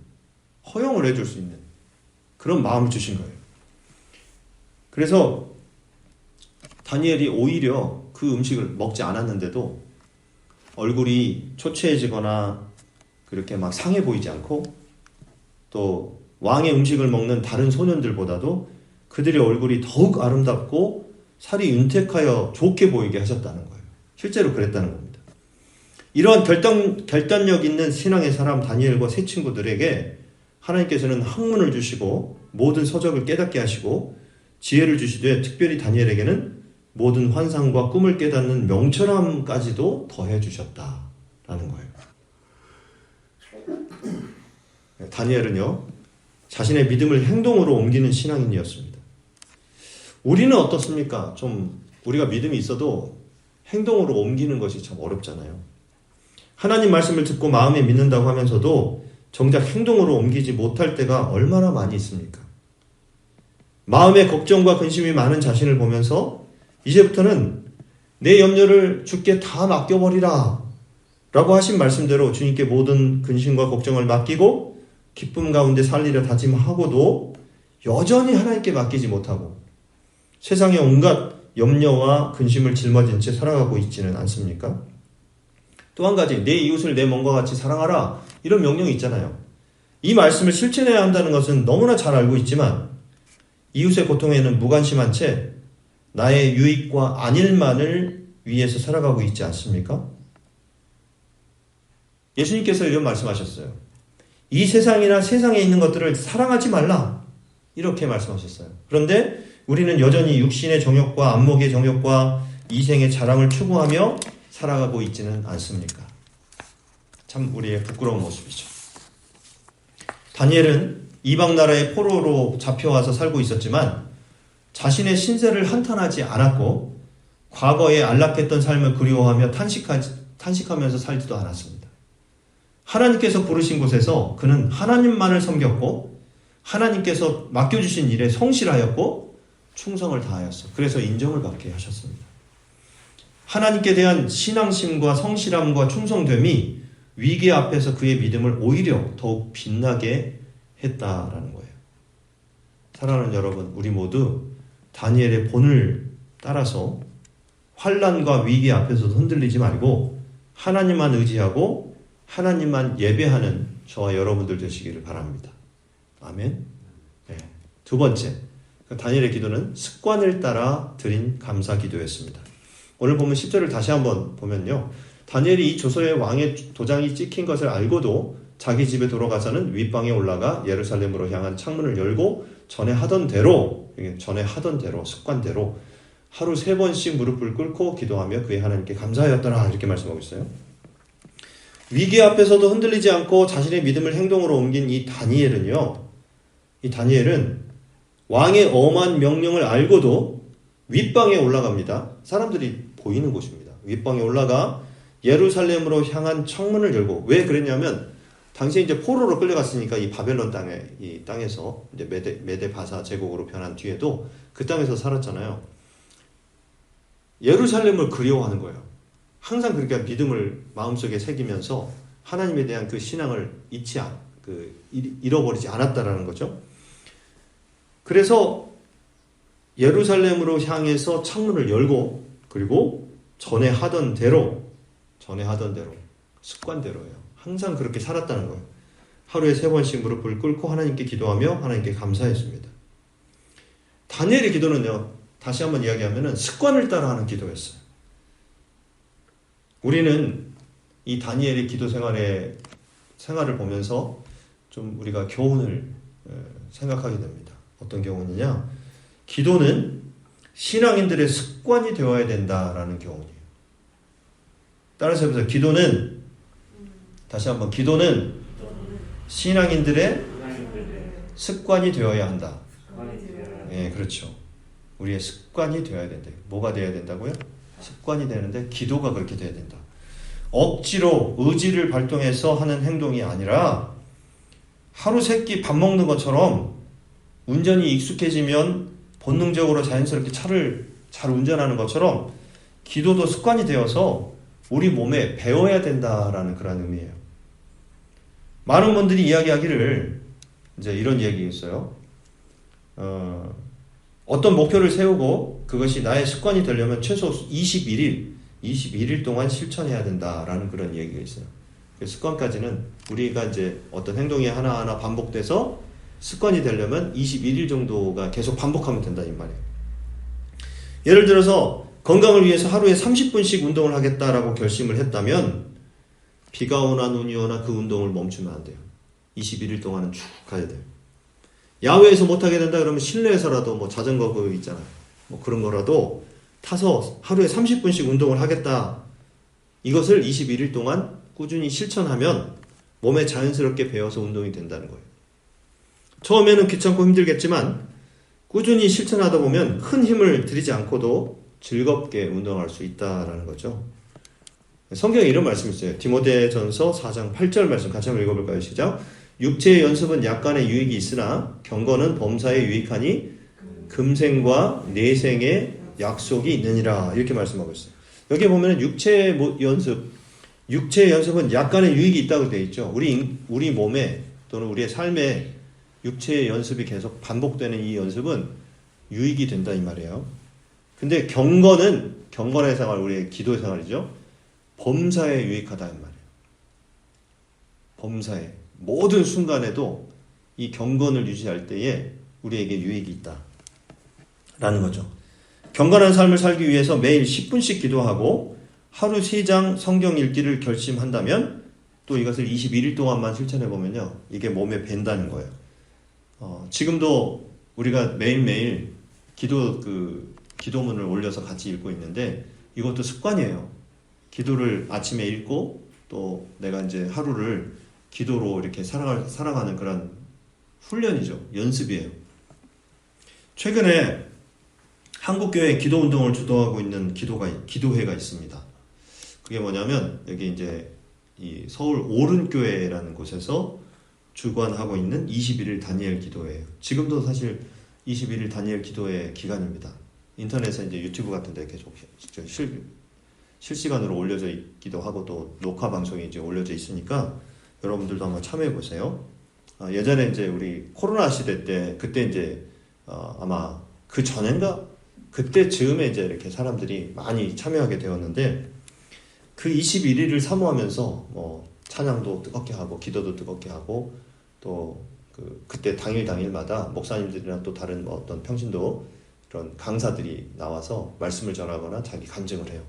허용을 해줄 수 있는 그런 마음을 주신 거예요. 그래서 다니엘이 오히려 그 음식을 먹지 않았는데도 얼굴이 초췌해지거나 그렇게 막 상해 보이지 않고 또 왕의 음식을 먹는 다른 소년들보다도 그들의 얼굴이 더욱 아름답고 살이 윤택하여 좋게 보이게 하셨다는 거예요. 실제로 그랬다는 겁니다. 이러한 결단력 있는 신앙의 사람 다니엘과 세 친구들에게 하나님께서는 학문을 주시고 모든 서적을 깨닫게 하시고 지혜를 주시되 특별히 다니엘에게는 모든 환상과 꿈을 깨닫는 명철함까지도 더해 주셨다라는 거예요. 다니엘은요, 자신의 믿음을 행동으로 옮기는 신앙인이었습니다. 우리는 어떻습니까? 좀 우리가 믿음이 있어도 행동으로 옮기는 것이 참 어렵잖아요. 하나님 말씀을 듣고 마음에 믿는다고 하면서도 정작 행동으로 옮기지 못할 때가 얼마나 많이 있습니까? 마음에 걱정과 근심이 많은 자신을 보면서 이제부터는 내 염려를 주께 다 맡겨버리라 라고 하신 말씀대로 주님께 모든 근심과 걱정을 맡기고 기쁨 가운데 살리려 다짐하고도 여전히 하나님께 맡기지 못하고 세상의 온갖 염려와 근심을 짊어진 채 살아가고 있지는 않습니까? 또 한 가지, 내 이웃을 내 몸과 같이 사랑하라, 이런 명령이 있잖아요. 이 말씀을 실천해야 한다는 것은 너무나 잘 알고 있지만 이웃의 고통에는 무관심한 채 나의 유익과 안일만을 위해서 살아가고 있지 않습니까? 예수님께서 이런 말씀하셨어요. 이 세상이나 세상에 있는 것들을 사랑하지 말라, 이렇게 말씀하셨어요. 그런데 우리는 여전히 육신의 정욕과 안목의 정욕과 이생의 자랑을 추구하며 살아가고 있지는 않습니까? 참 우리의 부끄러운 모습이죠. 다니엘은 이방 나라의 포로로 잡혀와서 살고 있었지만 자신의 신세를 한탄하지 않았고 과거에 안락했던 삶을 그리워하며 탄식하면서 살지도 않았습니다. 하나님께서 부르신 곳에서 그는 하나님만을 섬겼고 하나님께서 맡겨주신 일에 성실하였고 충성을 다하였어. 그래서 인정을 받게 하셨습니다. 하나님께 대한 신앙심과 성실함과 충성됨이 위기 앞에서 그의 믿음을 오히려 더욱 빛나게 했다라는 거예요. 사랑하는 여러분, 우리 모두 다니엘의 본을 따라서 환난과 위기 앞에서도 흔들리지 말고 하나님만 의지하고 하나님만 예배하는 저와 여러분들 되시기를 바랍니다. 아멘. 네. 두 번째, 다니엘의 기도는 습관을 따라 드린 감사 기도였습니다. 오늘 보면 10절을 다시 한번 보면요, 다니엘이 이 조서의 왕의 도장이 찍힌 것을 알고도 자기 집에 돌아가서는 윗방에 올라가 예루살렘으로 향한 창문을 열고 전에 하던 대로 습관대로 하루 3번씩 무릎을 꿇고 기도하며 그의 하나님께 감사하였더라, 이렇게 말씀하고 있어요. 위기 앞에서도 흔들리지 않고 자신의 믿음을 행동으로 옮긴 이 다니엘은 왕의 엄한 명령을 알고도 윗방에 올라갑니다. 사람들이 보이는 곳입니다. 윗방에 올라가 예루살렘으로 향한 창문을 열고, 왜 그랬냐면 당시에 이제 포로로 끌려갔으니까 이 바벨론 땅에서 이제 메데 바사 제국으로 변한 뒤에도 그 땅에서 살았잖아요. 예루살렘을 그리워하는 거예요. 항상 그러니까 믿음을 마음속에 새기면서 하나님에 대한 그 신앙을 잃어버리지 않았다라는 거죠. 그래서 예루살렘으로 향해서 창문을 열고 그리고 전에 하던 대로 습관대로예요. 항상 그렇게 살았다는 거예요. 하루에 3번씩 무릎을 꿇고 하나님께 기도하며 하나님께 감사했습니다. 다니엘의 기도는요, 다시 한번 이야기하면 습관을 따라하는 기도였어요. 우리는 이 다니엘의 기도 생활을 보면서 좀 우리가 교훈을 생각하게 됩니다. 어떤 교훈이냐? 기도는 신앙인들의 습관이 되어야 된다라는 교훈이에요. 따라서 해보세요. 기도는 신앙인들의 습관이 되어야 한다. 예, 그렇죠. 우리의 습관이 되어야 된다. 뭐가 되어야 된다고요? 습관이 되는데 기도가 그렇게 돼야 된다. 억지로 의지를 발동해서 하는 행동이 아니라 하루 세끼 밥 먹는 것처럼 운전이 익숙해지면 본능적으로 자연스럽게 차를 잘 운전하는 것처럼 기도도 습관이 되어서 우리 몸에 배워야 된다라는 그런 의미예요. 많은 분들이 이야기하기를 이제 이런 얘기 있어요. 어떤 목표를 세우고 그것이 나의 습관이 되려면 최소 21일 동안 실천해야 된다라는 그런 얘기가 있어요. 그 습관까지는 우리가 이제 어떤 행동이 하나하나 반복돼서 습관이 되려면 21일 정도가 계속 반복하면 된다 이 말이에요. 예를 들어서 건강을 위해서 하루에 30분씩 운동을 하겠다라고 결심을 했다면 비가 오나 눈이 오나 그 운동을 멈추면 안 돼요. 21일 동안은 쭉 가야 돼요. 야외에서 못하게 된다 그러면 실내에서라도 뭐 자전거 그거 있잖아요. 뭐 그런 거라도 타서 하루에 30분씩 운동을 하겠다. 이것을 21일 동안 꾸준히 실천하면 몸에 자연스럽게 배워서 운동이 된다는 거예요. 처음에는 귀찮고 힘들겠지만 꾸준히 실천하다 보면 큰 힘을 들이지 않고도 즐겁게 운동할 수 있다라는 거죠. 성경에 이런 말씀이 있어요. 디모데전서 4장 8절 말씀 같이 한번 읽어볼까요? 시작. 육체의 연습은 약간의 유익이 있으나 경건은 범사에 유익하니 금생과 내생의 약속이 있느니라 이렇게 말씀하고 있어요. 여기 보면 육체의 연습은 약간의 유익이 있다고 되어 있죠. 우리 몸에 또는 우리의 삶에 육체의 연습이 계속 반복되는 이 연습은 유익이 된다 이 말이에요. 근데 경건의 생활, 우리의 기도의 생활이죠. 범사에 유익하다 이 말이에요. 범사에 모든 순간에도 이 경건을 유지할 때에 우리에게 유익이 있다 라는 거죠. 경건한 삶을 살기 위해서 매일 10분씩 기도하고 하루 3장 성경 읽기를 결심한다면 또 이것을 21일 동안만 실천해 보면요, 이게 몸에 밴다는 거예요. 지금도 우리가 매일매일 기도문을 올려서 같이 읽고 있는데 이것도 습관이에요. 기도를 아침에 읽고 또 내가 이제 하루를 기도로 이렇게 살아가는 그런 훈련이죠. 연습이에요. 최근에 한국교회 기도운동을 주도하고 있는 기도회가 있습니다. 그게 뭐냐면 여기 이제 이 서울 오른교회라는 곳에서 주관하고 있는 21일 다니엘 기도회예요. 지금도 사실 21일 다니엘 기도회 기간입니다. 인터넷에 이제 유튜브 같은 데 계속 실시간으로 올려져 있기도 하고 또 녹화 방송이 이제 올려져 있으니까 여러분들도 한번 참여해 보세요. 예전에 이제 우리 코로나 시대 때 그때 이제 아마 그 전인가 그때 즈음에 이제 이렇게 사람들이 많이 참여하게 되었는데 그 21일을 사모하면서 뭐 찬양도 뜨겁게 하고 기도도 뜨겁게 하고 또 그때 당일마다 목사님들이나 또 다른 뭐 어떤 평신도 그런 강사들이 나와서 말씀을 전하거나 자기 간증을 해요.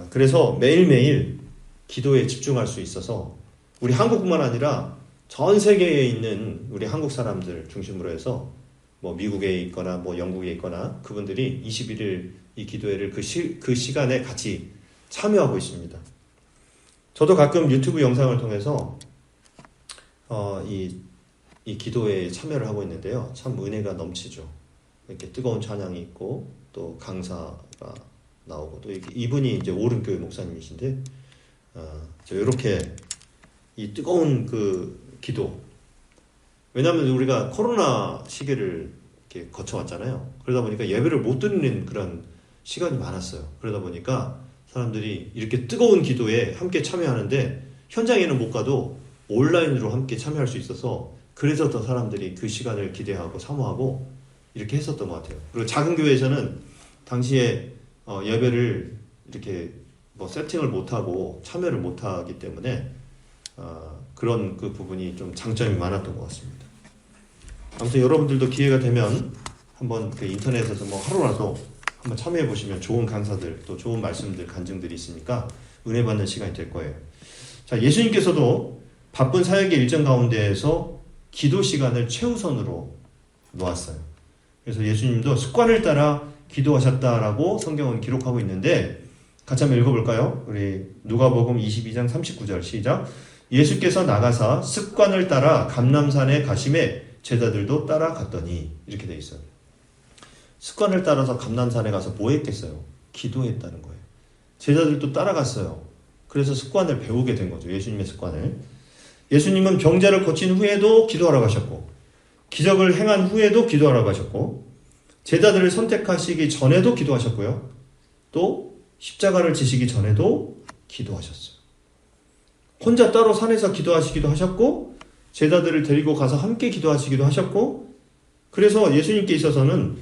그래서 매일매일 기도에 집중할 수 있어서 우리 한국뿐만 아니라 전 세계에 있는 우리 한국 사람들 중심으로 해서 뭐 미국에 있거나 뭐 영국에 있거나 그분들이 21일 이 기도회를 그 시간에 같이 참여하고 있습니다. 저도 가끔 유튜브 영상을 통해서 이 기도회에 참여를 하고 있는데요. 참 은혜가 넘치죠. 이렇게 뜨거운 찬양이 있고 또 강사가 나오고 또 이분이 이제 오른교회 목사님이신데 이렇게 이 뜨거운 그 기도, 왜냐하면 우리가 코로나 시기를 이렇게 거쳐왔잖아요. 그러다 보니까 예배를 못 드리는 그런 시간이 많았어요. 그러다 보니까 사람들이 이렇게 뜨거운 기도에 함께 참여하는데 현장에는 못 가도 온라인으로 함께 참여할 수 있어서 그래서 더 사람들이 그 시간을 기대하고 사모하고 이렇게 했었던 것 같아요. 그리고 작은 교회에서는 당시에 예배를 이렇게 뭐 세팅을 못하고 참여를 못하기 때문에 그런 그 부분이 좀 장점이 많았던 것 같습니다. 아무튼 여러분들도 기회가 되면 한번 그 인터넷에서 뭐 하루라도 한번 참여해 보시면 좋은 강사들 또 좋은 말씀들 간증들이 있으니까 은혜 받는 시간이 될 거예요. 자, 예수님께서도 바쁜 사역의 일정 가운데에서 기도 시간을 최우선으로 놓았어요. 그래서 예수님도 습관을 따라 기도하셨다라고 성경은 기록하고 있는데 같이 한번 읽어볼까요? 우리 누가복음 22장 39절 시작. 예수께서 나가사 습관을 따라 감람산에 가심에 제자들도 따라갔더니 이렇게 돼 있어요. 습관을 따라서 감람산에 가서 뭐 했겠어요? 기도했다는 거예요. 제자들도 따라갔어요. 그래서 습관을 배우게 된 거죠. 예수님의 습관을. 예수님은 병자를 고친 후에도 기도하러 가셨고 기적을 행한 후에도 기도하러 가셨고 제자들을 선택하시기 전에도 기도하셨고요. 또 십자가를 지시기 전에도 기도하셨어요. 혼자 따로 산에서 기도하시기도 하셨고 제자들을 데리고 가서 함께 기도하시기도 하셨고 그래서 예수님께 있어서는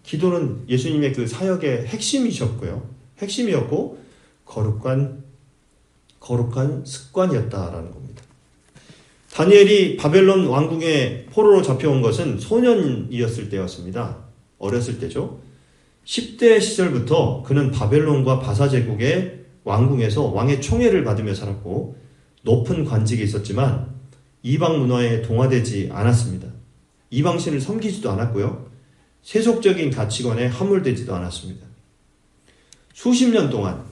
기도는 예수님의 그 사역의 핵심이셨고요. 핵심이었고 거룩한 습관이었다라는 겁니다. 다니엘이 바벨론 왕궁에 포로로 잡혀온 것은 소년이었을 때였습니다. 어렸을 때죠. 10대 시절부터 그는 바벨론과 바사 제국의 왕궁에서 왕의 총애를 받으며 살았고 높은 관직이 있었지만 이방 문화에 동화되지 않았습니다. 이방신을 섬기지도 않았고요. 세속적인 가치관에 함몰되지도 않았습니다. 수십 년 동안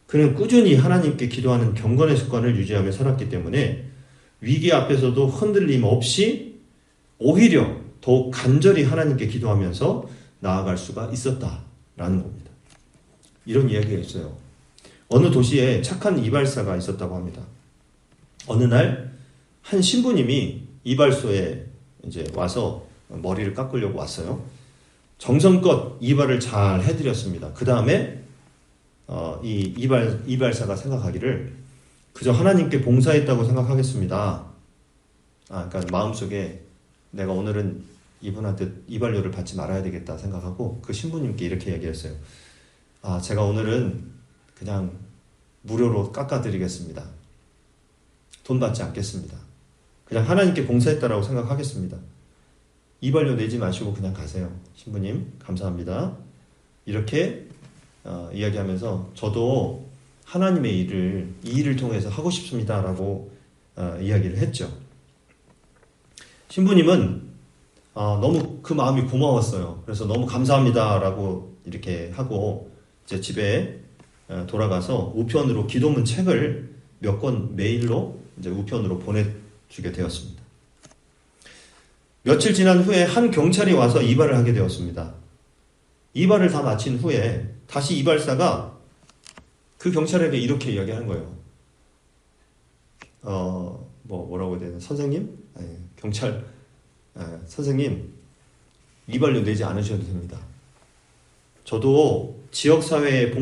그는 꾸준히 하나님께 기도하는 경건의 습관을 유지하며 살았기 때문에 위기 앞에서도 흔들림 없이 오히려 더욱 간절히 하나님께 기도하면서 나아갈 수가 있었다라는 겁니다. 이런 이야기가 있어요. 어느 도시에 착한 이발사가 있었다고 합니다. 어느 날 한 신부님이 이발소에 이제 와서 머리를 깎으려고 왔어요. 정성껏 이발을 잘 해드렸습니다. 그 다음에 이 이발사가 생각하기를 그저 하나님께 봉사했다고 생각하겠습니다. 그러니까 마음속에 내가 오늘은 이분한테 이발료를 받지 말아야 되겠다 생각하고 그 신부님께 이렇게 얘기했어요. 제가 오늘은 그냥 무료로 깎아드리겠습니다. 돈 받지 않겠습니다. 그냥 하나님께 봉사했다라고 생각하겠습니다. 이발료 내지 마시고 그냥 가세요. 신부님 감사합니다. 이렇게 이야기하면서 저도 하나님의 이 일을 통해서 하고 싶습니다라고 이야기를 했죠. 신부님은 너무 그 마음이 고마웠어요. 그래서 너무 감사합니다라고 이렇게 하고 이제 집에 돌아가서 우편으로 기도문 책을 몇 권 메일로 이제 우편으로 보내주게 되었습니다. 며칠 지난 후에 한 경찰이 와서 이발을 하게 되었습니다. 이발을 다 마친 후에 다시 이발사가 그 경찰에게 이렇게 이야기하는 거예요. 뭐라고 해야 되나? 선생님? 경찰, 선생님, 이발료 내지 않으셔도 됩니다. 저도 지역사회에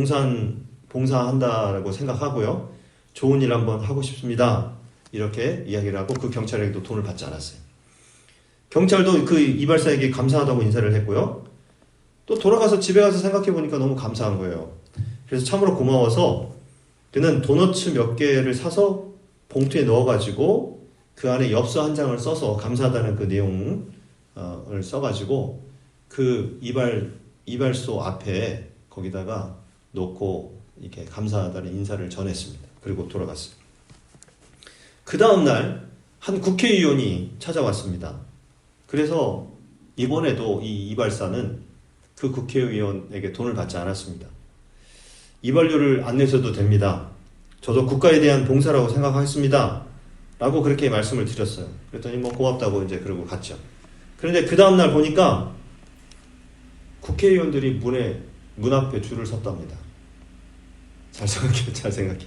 봉사한다라고 생각하고요. 좋은 일 한번 하고 싶습니다. 이렇게 이야기를 하고 그 경찰에게도 돈을 받지 않았어요. 경찰도 그 이발사에게 감사하다고 인사를 했고요. 또 돌아가서 집에 가서 생각해 보니까 너무 감사한 거예요. 그래서 참으로 고마워서 그는 도너츠 몇 개를 사서 봉투에 넣어가지고 그 안에 엽서 한 장을 써서 감사하다는 그 내용을 써가지고 그 이발소 앞에 거기다가 놓고 이렇게 감사하다는 인사를 전했습니다. 그리고 돌아갔어요. 그 다음날 한 국회의원이 찾아왔습니다. 그래서 이번에도 이 이발사는 그 국회의원에게 돈을 받지 않았습니다. 이발료를 안 내셔도 됩니다. 저도 국가에 대한 봉사라고 생각하겠습니다. 라고 그렇게 말씀을 드렸어요. 그랬더니 뭐 고맙다고 이제 그러고 갔죠. 그런데 그 다음날 보니까 국회의원들이 문 앞에 줄을 섰답니다. 잘 생각해.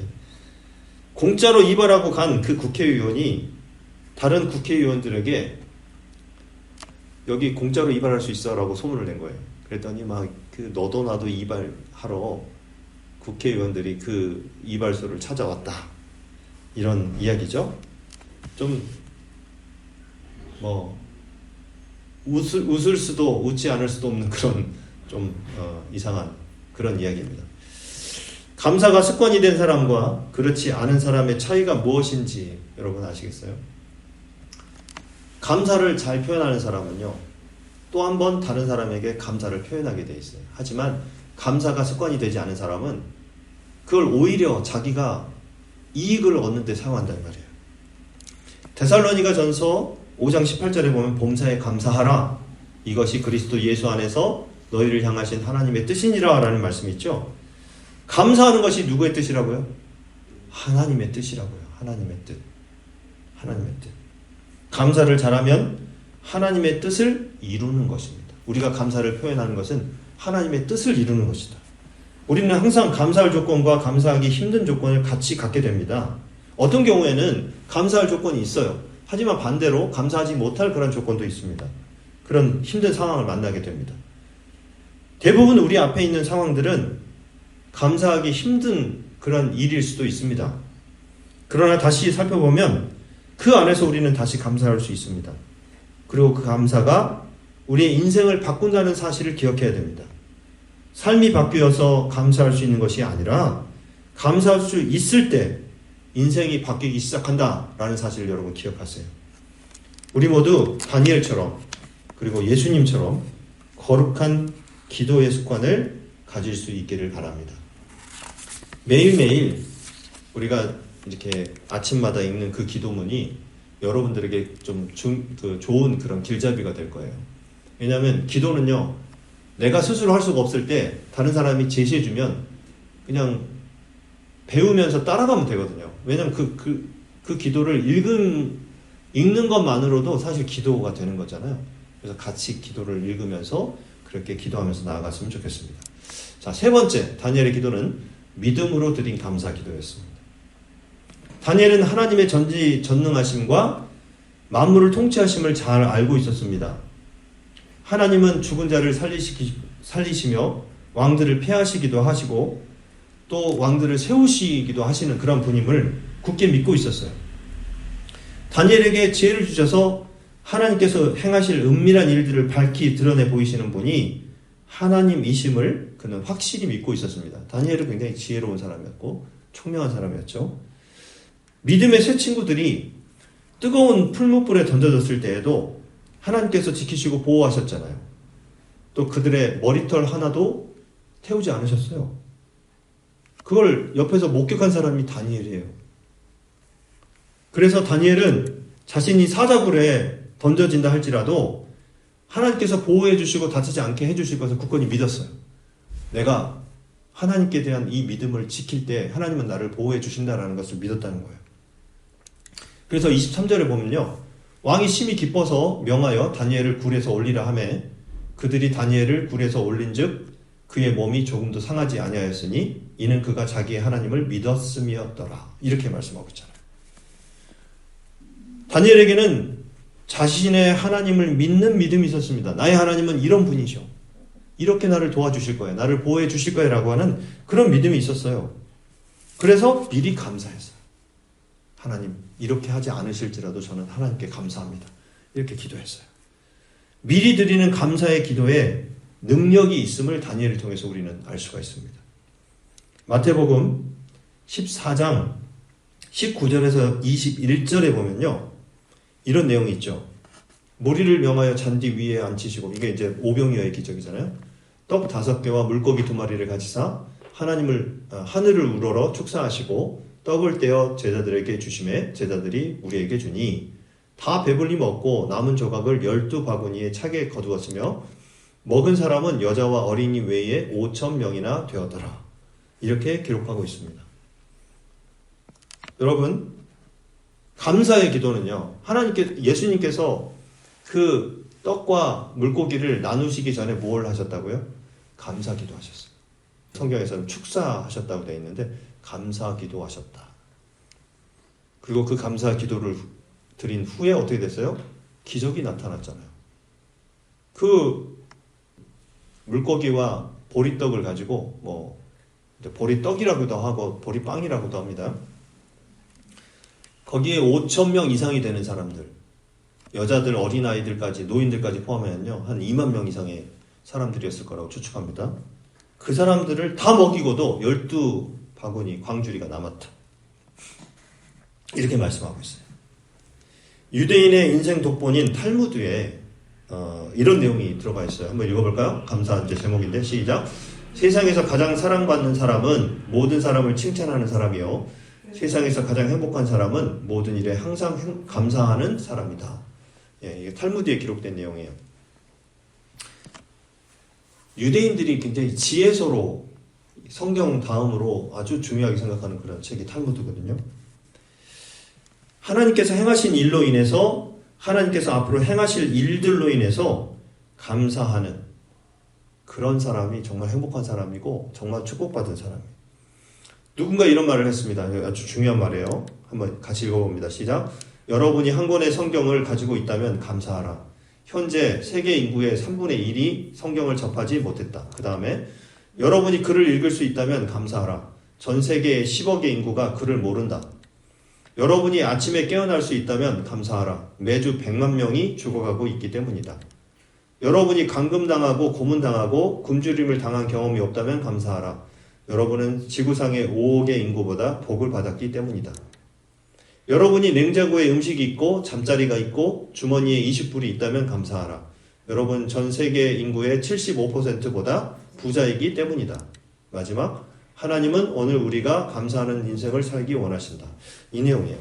공짜로 이발하고 간 그 국회의원이 다른 국회의원들에게 여기 공짜로 이발할 수 있어 라고 소문을 낸 거예요. 그랬더니 막 그 너도 나도 이발하러 국회의원들이 그 이발소를 찾아왔다. 이런 이야기죠. 좀 웃을 수도 웃지 않을 수도 없는 그런 좀 이상한 그런 이야기입니다. 감사가 습관이 된 사람과 그렇지 않은 사람의 차이가 무엇인지 여러분 아시겠어요? 감사를 잘 표현하는 사람은요, 또 한 번 다른 사람에게 감사를 표현하게 돼 있어요. 하지만 감사가 습관이 되지 않은 사람은 그걸 오히려 자기가 이익을 얻는 데 사용한단 말이에요. 데살로니가 전서 5장 18절에 보면 범사에 감사하라. 이것이 그리스도 예수 안에서 너희를 향하신 하나님의 뜻이니라 라는 말씀이 있죠. 감사하는 것이 누구의 뜻이라고요? 하나님의 뜻이라고요. 하나님의 뜻. 하나님의 뜻. 감사를 잘하면 하나님의 뜻을 이루는 것입니다. 우리가 감사를 표현하는 것은 하나님의 뜻을 이루는 것이다. 우리는 항상 감사할 조건과 감사하기 힘든 조건을 같이 갖게 됩니다. 어떤 경우에는 감사할 조건이 있어요. 하지만 반대로 감사하지 못할 그런 조건도 있습니다. 그런 힘든 상황을 만나게 됩니다. 대부분 우리 앞에 있는 상황들은 감사하기 힘든 그런 일일 수도 있습니다. 그러나 다시 살펴보면 그 안에서 우리는 다시 감사할 수 있습니다. 그리고 그 감사가 우리의 인생을 바꾼다는 사실을 기억해야 됩니다. 삶이 바뀌어서 감사할 수 있는 것이 아니라 감사할 수 있을 때 인생이 바뀌기 시작한다라는 사실을 여러분 기억하세요. 우리 모두 다니엘처럼 그리고 예수님처럼 거룩한 기도의 습관을 가질 수 있기를 바랍니다. 매일매일 우리가 이렇게 아침마다 읽는 그 기도문이 여러분들에게 좀 좋은 그런 길잡이가 될 거예요. 왜냐하면 기도는요, 내가 스스로 할 수가 없을 때 다른 사람이 제시해주면 그냥 배우면서 따라가면 되거든요. 왜냐하면 그 기도를 읽는 것만으로도 사실 기도가 되는 거잖아요. 그래서 같이 기도를 읽으면서 그렇게 기도하면서 나아갔으면 좋겠습니다. 자, 세 번째 다니엘의 기도는 믿음으로 드린 감사 기도였습니다. 다니엘은 하나님의 전지전능하심과 만물을 통치하심을 잘 알고 있었습니다. 하나님은 죽은 자를 살리시며 왕들을 폐하시기도 하시고 또 왕들을 세우시기도 하시는 그런 분임을 굳게 믿고 있었어요. 다니엘에게 지혜를 주셔서 하나님께서 행하실 은밀한 일들을 밝히 드러내 보이시는 분이 하나님이심을 그는 확실히 믿고 있었습니다. 다니엘은 굉장히 지혜로운 사람이었고 총명한 사람이었죠. 믿음의 새 친구들이 뜨거운 풀무불에 던져졌을 때에도 하나님께서 지키시고 보호하셨잖아요. 또 그들의 머리털 하나도 태우지 않으셨어요. 그걸 옆에서 목격한 사람이 다니엘이에요. 그래서 다니엘은 자신이 사자굴에 던져진다 할지라도 하나님께서 보호해 주시고 다치지 않게 해 주실 것을 굳건히 믿었어요. 내가 하나님께 대한 이 믿음을 지킬 때 하나님은 나를 보호해 주신다라는 것을 믿었다는 거예요. 그래서 23절에 보면요, 왕이 심히 기뻐서 명하여 다니엘을 굴에서 올리라 하매 그들이 다니엘을 굴에서 올린즉 그의 몸이 조금도 상하지 아니하였으니 이는 그가 자기의 하나님을 믿었음이었더라. 이렇게 말씀하고 있잖아요. 다니엘에게는 자신의 하나님을 믿는 믿음이 있었습니다. 나의 하나님은 이런 분이셔. 이렇게 나를 도와주실 거야. 나를 보호해 주실 거야. 라고 하는 그런 믿음이 있었어요. 그래서 미리 감사했어요. 하나님, 이렇게 하지 않으실지라도 저는 하나님께 감사합니다. 이렇게 기도했어요. 미리 드리는 감사의 기도에 능력이 있음을 다니엘을 통해서 우리는 알 수가 있습니다. 마태복음 14장 19절에서 21절에 보면요, 이런 내용이 있죠. 무리를 명하여 잔디 위에 앉히시고, 이게 이제 오병이어의 기적이잖아요. 떡 5개와 물고기 2마리를 가지사 하늘을 우러러 축사하시고 떡을 떼어 제자들에게 주시매 제자들이 우리에게 주니 다 배불리 먹고 남은 조각을 12바구니에 차게 거두었으며 먹은 사람은 여자와 어린이 외에 5,000명이나 되었더라. 이렇게 기록하고 있습니다. 여러분, 감사의 기도는요, 예수님께서 그 떡과 물고기를 나누시기 전에 뭘 하셨다고요? 감사 기도하셨어요. 성경에서는 축사하셨다고 되어 있는데 감사 기도하셨다. 그리고 그 감사 기도를 드린 후에 어떻게 됐어요? 기적이 나타났잖아요. 그 물고기와 보리떡을 가지고 보리떡이라고도 하고 보리빵이라고도 합니다. 거기에 5,000명 이상이 되는 사람들, 여자들, 어린아이들까지, 노인들까지 포함하면요, 한 2만 명 이상의 사람들이었을 거라고 추측합니다. 그 사람들을 다 먹이고도 12바구니 광주리가 남았다. 이렇게 말씀하고 있어요. 유대인의 인생 독본인 탈무드에 이런 내용이 들어가 있어요. 한번 읽어볼까요? 감사 이제 제목인데 시작. 세상에서 가장 사랑받는 사람은 모든 사람을 칭찬하는 사람이요, 세상에서 가장 행복한 사람은 모든 일에 항상 감사하는 사람이다. 예, 이게 탈무드에 기록된 내용이에요. 유대인들이 굉장히 지혜서로 성경 다음으로 아주 중요하게 생각하는 그런 책이 탈무드거든요. 하나님께서 행하신 일로 인해서, 하나님께서 앞으로 행하실 일들로 인해서 감사하는 그런 사람이 정말 행복한 사람이고 정말 축복받은 사람이에요. 누군가 이런 말을 했습니다. 아주 중요한 말이에요. 한번 같이 읽어봅니다. 시작. 여러분이 한 권의 성경을 가지고 있다면 감사하라. 현재 세계 인구의 3분의 1이 성경을 접하지 못했다. 그 다음에 여러분이 글을 읽을 수 있다면 감사하라. 전 세계의 10억의 인구가 글을 모른다. 여러분이 아침에 깨어날 수 있다면 감사하라. 매주 100만 명이 죽어가고 있기 때문이다. 여러분이 감금당하고 고문당하고 굶주림을 당한 경험이 없다면 감사하라. 여러분은 지구상의 5억의 인구보다 복을 받았기 때문이다. 여러분이 냉장고에 음식이 있고 잠자리가 있고 주머니에 20불이 있다면 감사하라. 여러분 전 세계 인구의 75%보다 부자이기 때문이다. 마지막, 하나님은 오늘 우리가 감사하는 인생을 살기 원하신다. 이 내용이에요.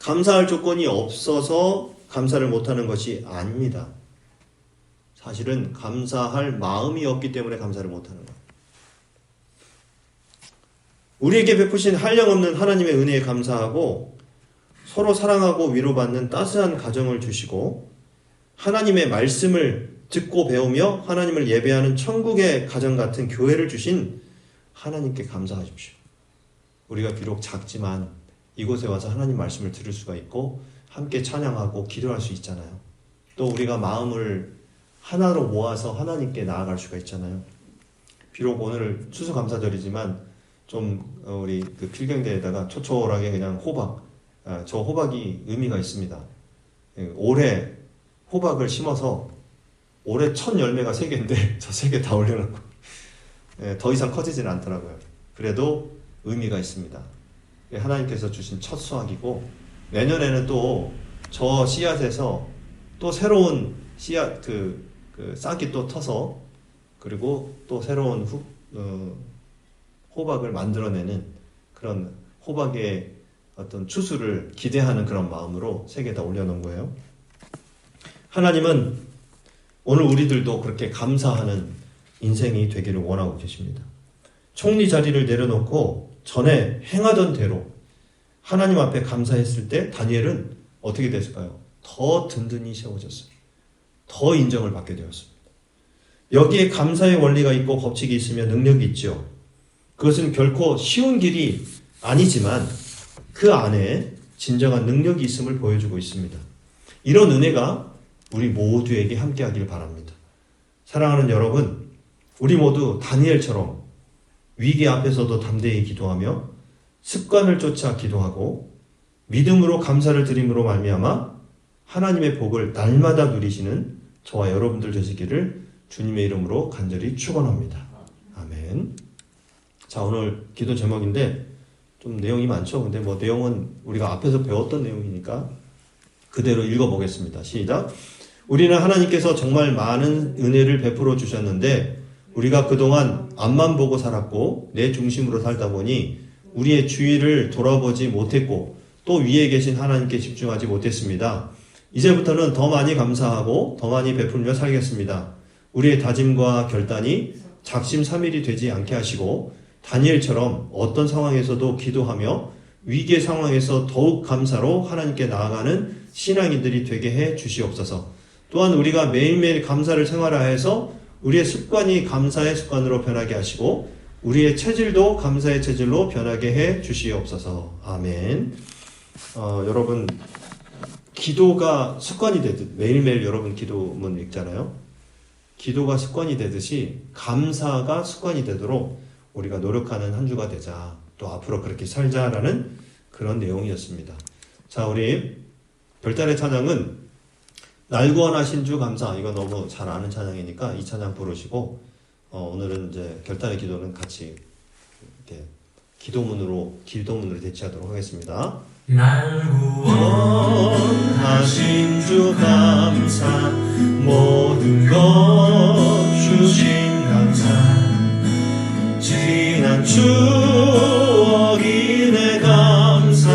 감사할 조건이 없어서 감사를 못하는 것이 아닙니다. 사실은 감사할 마음이 없기 때문에 감사를 못하는 거예요. 우리에게 베푸신 한량없는 하나님의 은혜에 감사하고 서로 사랑하고 위로받는 따스한 가정을 주시고 하나님의 말씀을 듣고 배우며 하나님을 예배하는 천국의 가정 같은 교회를 주신 하나님께 감사하십시오. 우리가 비록 작지만 이곳에 와서 하나님 말씀을 들을 수가 있고 함께 찬양하고 기도할 수 있잖아요. 또 우리가 마음을 하나로 모아서 하나님께 나아갈 수가 있잖아요. 비록 오늘 추수감사절이지만 좀 우리 그 필경대에다가 초촐하게 그냥 호박, 저 호박이 의미가 있습니다. 올해 호박을 심어서 올해 첫 열매가 3개인데 저 3개 다 올려놓고 더 이상 커지지는 않더라고요. 그래도 의미가 있습니다. 하나님께서 주신 첫 수확이고 내년에는 또 저 씨앗에서 또 새로운 씨앗 그 싹이 또 터서 그리고 또 새로운 호박을 만들어내는 그런 호박의 어떤 추수를 기대하는 그런 마음으로 3개 다 올려놓은 거예요. 하나님은 오늘 우리들도 그렇게 감사하는 인생이 되기를 원하고 계십니다. 총리 자리를 내려놓고 전에 행하던 대로 하나님 앞에 감사했을 때 다니엘은 어떻게 됐을까요? 더 든든히 세워졌어요. 더 인정을 받게 되었습니다. 여기에 감사의 원리가 있고 법칙이 있으며 능력이 있죠. 그것은 결코 쉬운 길이 아니지만 그 안에 진정한 능력이 있음을 보여주고 있습니다. 이런 은혜가 우리 모두에게 함께하길 바랍니다. 사랑하는 여러분, 우리 모두 다니엘처럼 위기 앞에서도 담대히 기도하며 습관을 쫓아 기도하고 믿음으로 감사를 드림으로 말미암아 하나님의 복을 날마다 누리시는 저와 여러분들 되시기를 주님의 이름으로 간절히 축원합니다. 아멘. 자, 오늘 기도 제목인데 좀 내용이 많죠. 근데 뭐 내용은 우리가 앞에서 배웠던 내용이니까 그대로 읽어보겠습니다. 시작. 우리는 하나님께서 정말 많은 은혜를 베풀어 주셨는데 우리가 그동안 앞만 보고 살았고 내 중심으로 살다 보니 우리의 주위를 돌아보지 못했고 또 위에 계신 하나님께 집중하지 못했습니다. 이제부터는 더 많이 감사하고 더 많이 베풀며 살겠습니다. 우리의 다짐과 결단이 작심삼일이 되지 않게 하시고 다니엘처럼 어떤 상황에서도 기도하며 위기의 상황에서 더욱 감사로 하나님께 나아가는 신앙인들이 되게 해 주시옵소서. 또한 우리가 매일매일 감사를 생활화해서 우리의 습관이 감사의 습관으로 변하게 하시고 우리의 체질도 감사의 체질로 변하게 해 주시옵소서. 아멘. 여러분, 기도가 습관이 되듯 매일매일 여러분 기도문 읽잖아요. 기도가 습관이 되듯이 감사가 습관이 되도록 우리가 노력하는 한 주가 되자, 또 앞으로 그렇게 살자라는 그런 내용이었습니다. 자, 우리 별단의 찬양은 날 구원하신 주 감사, 이거 너무 잘 아는 찬양이니까 이 찬양 부르시고 오늘은 이제 결단의 기도는 같이 이렇게 기도문으로 대치하도록 하겠습니다. 날 구원하신 주 감사, 모든 것 주신 감사, 지난 추억이 내 감사,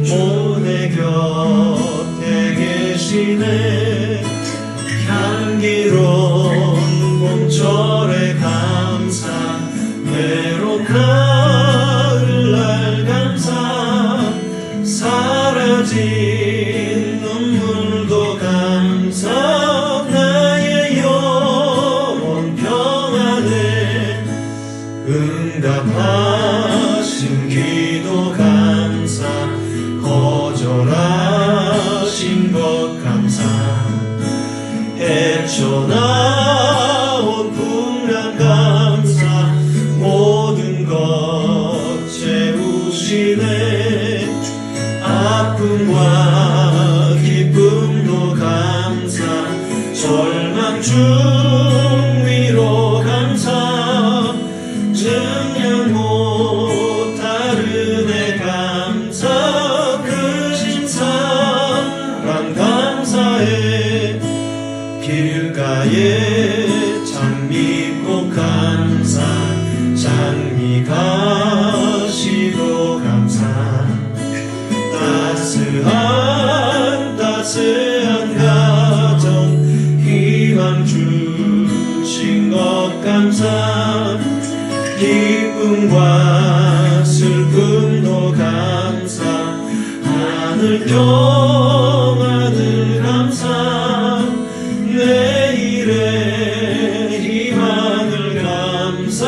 모내 곁에 계시네, 향기로운 봄철의 감사, 외로운 가을날 감사, 사라진 눈물도 감사, 나의 영혼 평안에 응답하신 기도 감사, 거절하신 것 감사, 헤쳐나온 풍랑 감사, 모든 것 채우시네, 아픔과 기쁨도 감사, 절망 중 위로 감사, 증량 못할 은혜 감사, 크신 사랑 감사해, 길가에 장미꽃 감사, 장미 가시도 감사, 따스한 가정 희망 주신 것 감사, 기쁨과 슬픔도 감사, 하늘 평안을 감사, 내일의 희망을 감사,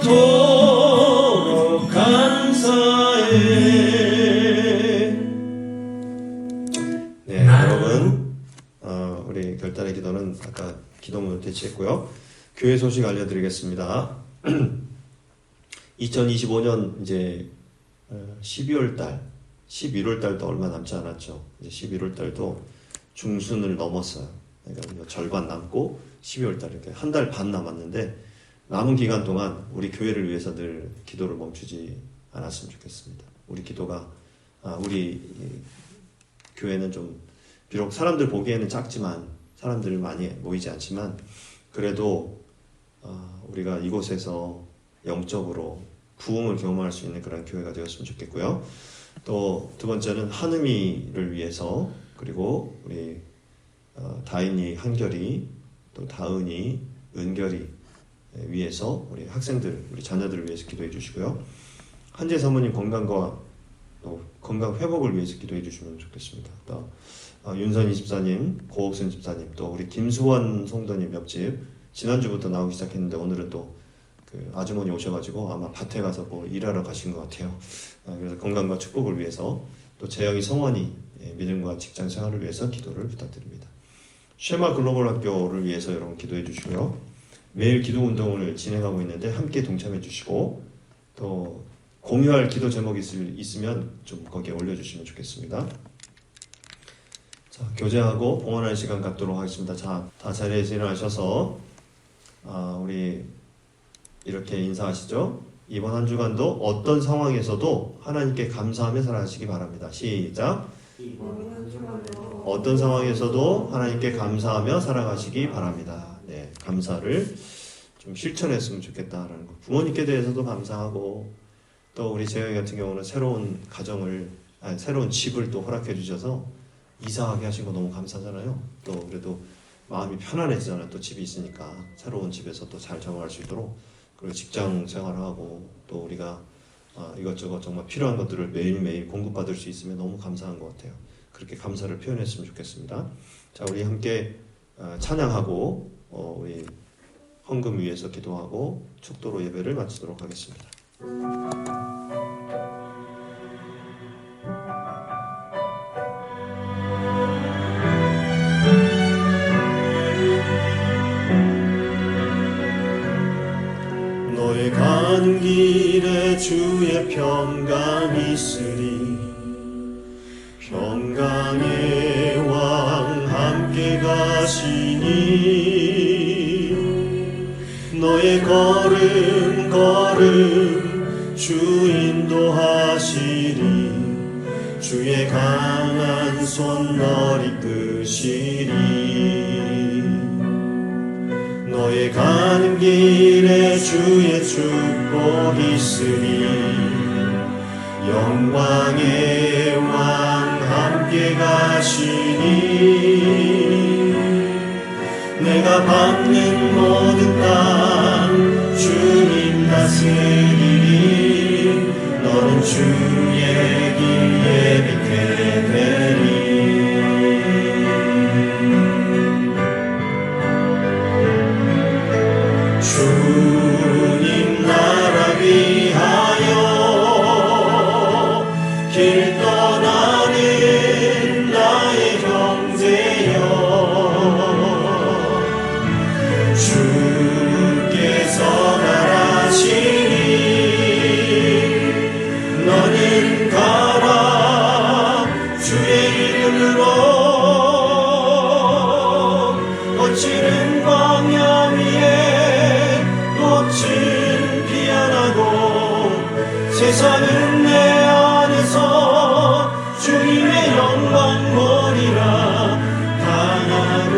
영원토록 감사해. 네, 여러분, 우리 결단의 기도는 아까 기도문을 대치했고요. 교회 소식 알려드리겠습니다. 2025년 이제 12월 달, 11월 달도 얼마 남지 않았죠. 이제 11월 달도 중순을 넘었어요. 그러니까 뭐 절반 남고 12월 달 이렇게 한 달 반 남았는데, 남은 기간 동안 우리 교회를 위해서 늘 기도를 멈추지 않았으면 좋겠습니다. 우리 기도가 우리 교회는 좀 비록 사람들 보기에는 작지만, 사람들 많이 모이지 않지만, 그래도 우리가 이곳에서 영적으로 부흥을 경험할 수 있는 그런 교회가 되었으면 좋겠고요. 또 두 번째는 한음이를 위해서, 그리고 우리 다인이, 한결이, 또 다은이, 은결이 위해서, 우리 학생들, 우리 자녀들을 위해서 기도해 주시고요. 한재 사모님 건강과 또 건강 회복을 위해서 기도해 주시면 좋겠습니다. 또 윤선희 집사님, 고옥순 집사님, 또 우리 김수원 성도님 옆집 지난주부터 나오기 시작했는데, 오늘은 또 그 아주머니 오셔가지고 아마 밭에 가서 뭐 일하러 가신 것 같아요. 그래서 건강과 축복을 위해서, 또 재영이 성원이 믿음과 직장 생활을 위해서 기도를 부탁드립니다. 쉐마 글로벌 학교를 위해서 여러분 기도해 주시고요. 매일 기도 운동을 진행하고 있는데 함께 동참해 주시고, 또 공유할 기도 제목이 있으면 좀 거기에 올려주시면 좋겠습니다. 자, 교제하고 봉헌할 시간 갖도록 하겠습니다. 자, 다 자리에서 일어나셔서 우리 이렇게 인사하시죠. 이번 한 주간도 어떤 상황에서도 하나님께 감사하며 살아가시기 바랍니다. 시작. 어떤 상황에서도 하나님께 감사하며 살아가시기 바랍니다. 네, 감사를 좀 실천했으면 좋겠다라는 거. 부모님께 대해서도 감사하고, 또 우리 재영이 같은 경우는 새로운 새로운 집을 또 허락해 주셔서 이사하게 하신 거 너무 감사하잖아요. 또 그래도 마음이 편안해지잖아요. 또 집이 있으니까 새로운 집에서 또 잘 적응할 수 있도록. 그리고 직장 생활하고, 또 우리가 이것저것 정말 필요한 것들을 매일매일 공급받을 수 있으면 너무 감사한 것 같아요. 그렇게 감사를 표현했으면 좋겠습니다. 자, 우리 함께 찬양하고 우리 헌금 위해서 기도하고 축도로 예배를 마치도록 하겠습니다. 너의 가는 길 평강 있으리. 평강의 왕 함께 가시니 너의 걸음 걸음 주 인도하시리. 주의 강한 손 널 이끄시리. 너의 가는 길에 주의 축복 있으리. 영광의 왕 함께 가시니 내가 밟는 모든 땅 주님 다스리니 너는 주의 길 예비케 되리. 주님 나라 위하여 길 떠나는 나의 형제여 주께서 말하시니 너는 가라. 주의 이름으로 거칠은 광야 위에 꽃은 피어나고 세상은 내 안에서 주님의 영광 보리라. 강하고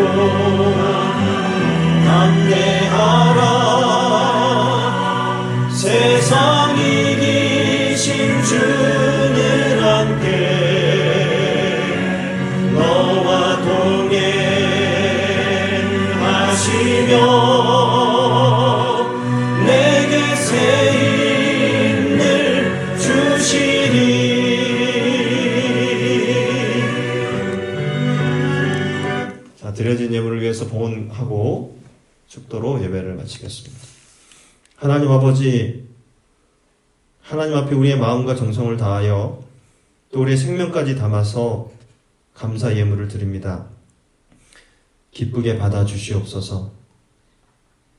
담대하라. 세상 이기신 주는 함께 너와 동행하시며 내게 새 힘을 주시리. 자, 드려진 예물을 위해서 봉헌하고 축도로 예배를 마치겠습니다. 하나님 아버지, 하나님 앞에 우리의 마음과 정성을 다하여 또 우리의 생명까지 담아서 감사 예물을 드립니다. 기쁘게 받아 주시옵소서.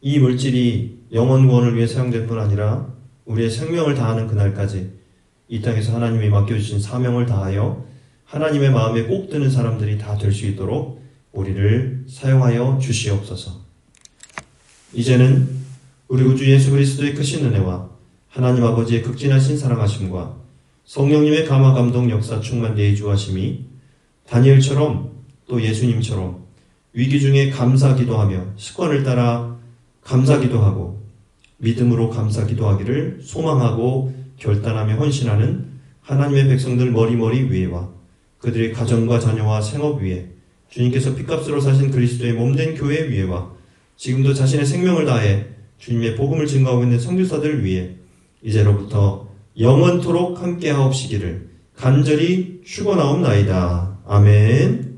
이 물질이 영원 구원을 위해 사용될 뿐 아니라 우리의 생명을 다하는 그날까지 이 땅에서 하나님이 맡겨주신 사명을 다하여 하나님의 마음에 꼭 드는 사람들이 다 될 수 있도록 우리를 사용하여 주시옵소서. 이제는 우리 구주 예수 그리스도의 크신 은혜와 하나님 아버지의 극진하신 사랑하심과 성령님의 감화 감동 역사 충만 예주하심이 다니엘처럼 또 예수님처럼 위기 중에 감사 기도하며 습관을 따라 감사 기도하고 믿음으로 감사 기도하기를 소망하고 결단하며 헌신하는 하나님의 백성들 머리머리 위에와 그들의 가정과 자녀와 생업 위에 주님께서 핏값으로 사신 그리스도의 몸된 교회 위에와 지금도 자신의 생명을 다해 주님의 복음을 증거하고 있는 선교사들 위해 이제로부터 영원토록 함께하옵시기를 간절히 축원하옵나이다. 아멘.